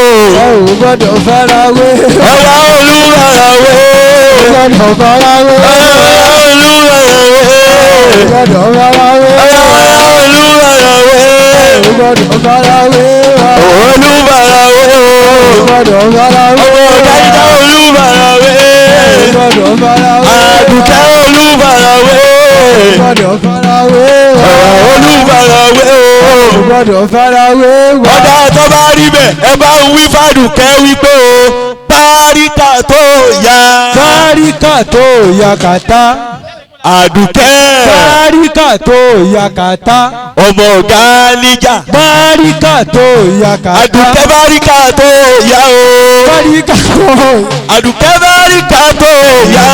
Ò gbọ́dọ̀ farawé wa. Ọ̀yá olùfarawé. Ò gbọ́dọ̀ farawé wa. Ọ̀yá olùfarawé. Ò gbọ́dọ̀ farawé wa. Ọ̀yá olùfarawé. Ò gbọ́dọ̀ farawé wa. Olùfarawé. Ò gbọ́dọ̀ farawé Ọmọ wa. ọ̀gá ìjà olùfarawé. Ò gbọ́dọ̀ farawé wa. Àdùkẹ́ olùfarawé. Ò gbọ́dọ̀ farawé wa. Olùfarawé. Ò gbọ́dọ̀ farawé wa. Ọ̀dà tó bá rí bẹ́ẹ̀ ẹ bá ń wí fàdùkẹ́ wípé o báríkà tó yá. Báríkà tó yakata. Àdùkẹ́. Báríkà tó yakata. Ọmọ ọ̀gá níjà. Báríkà tó yakata. Àdùkẹ́ báríkà tó yá o. Báríkà tó. Àdùkẹ́ báríkà tó yá.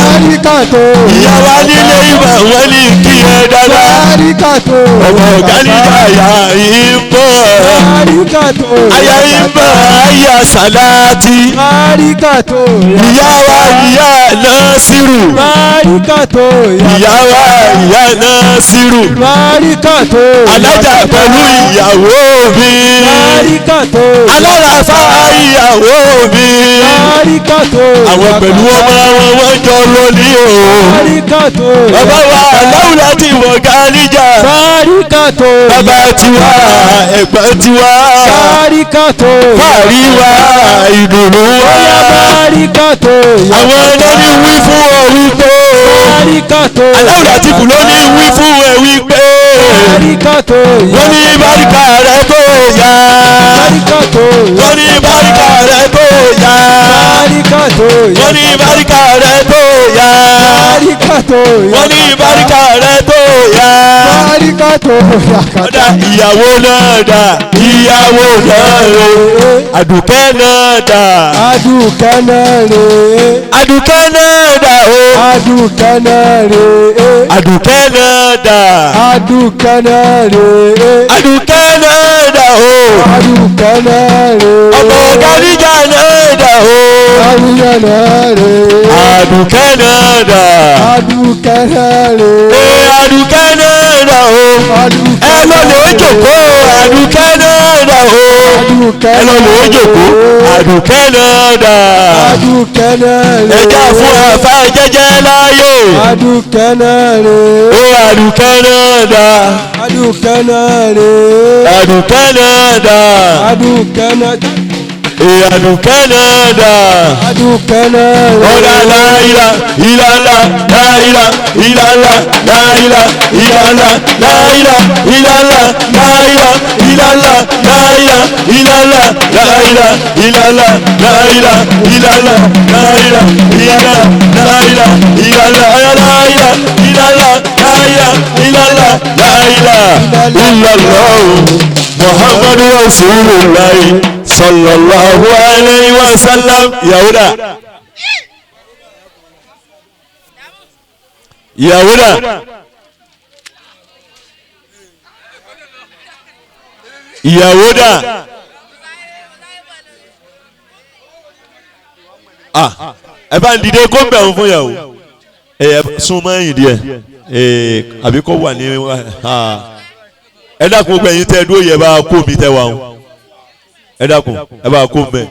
Báríkà tó. Ìyá wa nílé ìmọ̀ wọ́n ní kí ẹ dáadáa. Báríkà tó. Ọmọ ọ̀gá níjà àyà yìí ń bọ̀. Báríkà tó. Àyà yìí ń bọ̀ àyà sàláàtì. Báríkà tó. Ìyá wa ìyá Násírù. Báríkà tó. Ìyá wa ìyá Násírù. Báríkà tó. Alájà pẹ̀lú ìyàwó mi. Báríkà tó. Alálàfà ìyàwó mi. Báríkà tó. Àwọn pẹ̀lú ọmọ wọn wọ́n jọ lónìí o. Báríkà tó. Bàbá wa aláwùlá ti wọ̀ gálíjà. Báríkà tó. Bàbá tiwa ẹ̀gbọ́n tiwa. Báríkà tó. Fàárí wa ìdùnnú wa. Báríkà tó. Àwọn ẹlẹ́ni wí fún ọ wípé. Báríkà tó. Aláwùlá ti kù lónìí wí fún ẹ wípé. Báríkà tó. Wọ́n ní báríkà rẹ tó yá. Báríkà tó. Wọ́n ní báríkà rẹ tó yá. Báríkà tó. Wọ́n ní báríkà rẹ tó yá. Báríkà tó yá. wọ́n ní ìbáríkà rẹ tó yá. Báríkà tó yá. kódà ìyàwó náà dà. ìyàwó náà rè. àdùkẹ́ náà dà. Adùkẹ́ náà rè é. àdùkẹ́ náà dà o. Adùkẹ́ náà rè é. àdùkẹ́ náà dà. Adùkẹ́ náà rè é. àdùkẹ́ náà dà o. Adùkẹ́ náà rè é. ọmọ Kàdíjà náà dà o. Kàdíjà náà rè é. àdùkẹ́ náà dà. Adùkẹ́ náà rè é. àdùkẹ́ náà dà o. ẹ lọ lè jòkó àdùkẹ́ náà dà o. ẹ lọ lè jòkó àdùkẹ́ náà dà. Adùkẹ́ náà rè é. ẹja fún àfa jẹjẹ láàyè. Adùkẹ́ náà rè é. àdùkẹ́ náà dà. Adùkẹ́ náà rè é. àdùkẹ́ náà dà. Adùkẹ́ náà. àdùkẹ́ náà dà. Adùkẹ́ náà rè é. ọ̀dà láìla ìlàlá láìla ìlàlá láìla ìlàlá láìla ìlàlá láìla ìlàlá láìla ìlàlá láìla ìlàlá láìla ìlàlá láìla ìlàlá láìla ìlàlá láìla ìlàlá láìla ìlàlá láìla ìlàlá muhammadu rasulullah sallallahu alayhi wa sallam. yahuda yahuda yahuda ẹ bá ń dìde kó ń bẹ̀ ń fún yàwó ẹ súnmọ́ ẹ̀yìn díẹ̀ àbí kó wà ní ẹ dákun gbogbo ẹ̀yin tẹ́ dúró yẹ bá kó mi tẹ́ wà ń ẹ dákun ẹ bá kó mbẹ.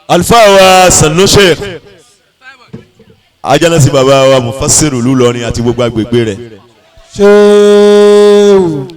Alfa wa Sanu Sheikh ajanasi baba wa Mufassiru Ìlọrin àti gbogbo agbègbè rẹ̀. Ṣéwù.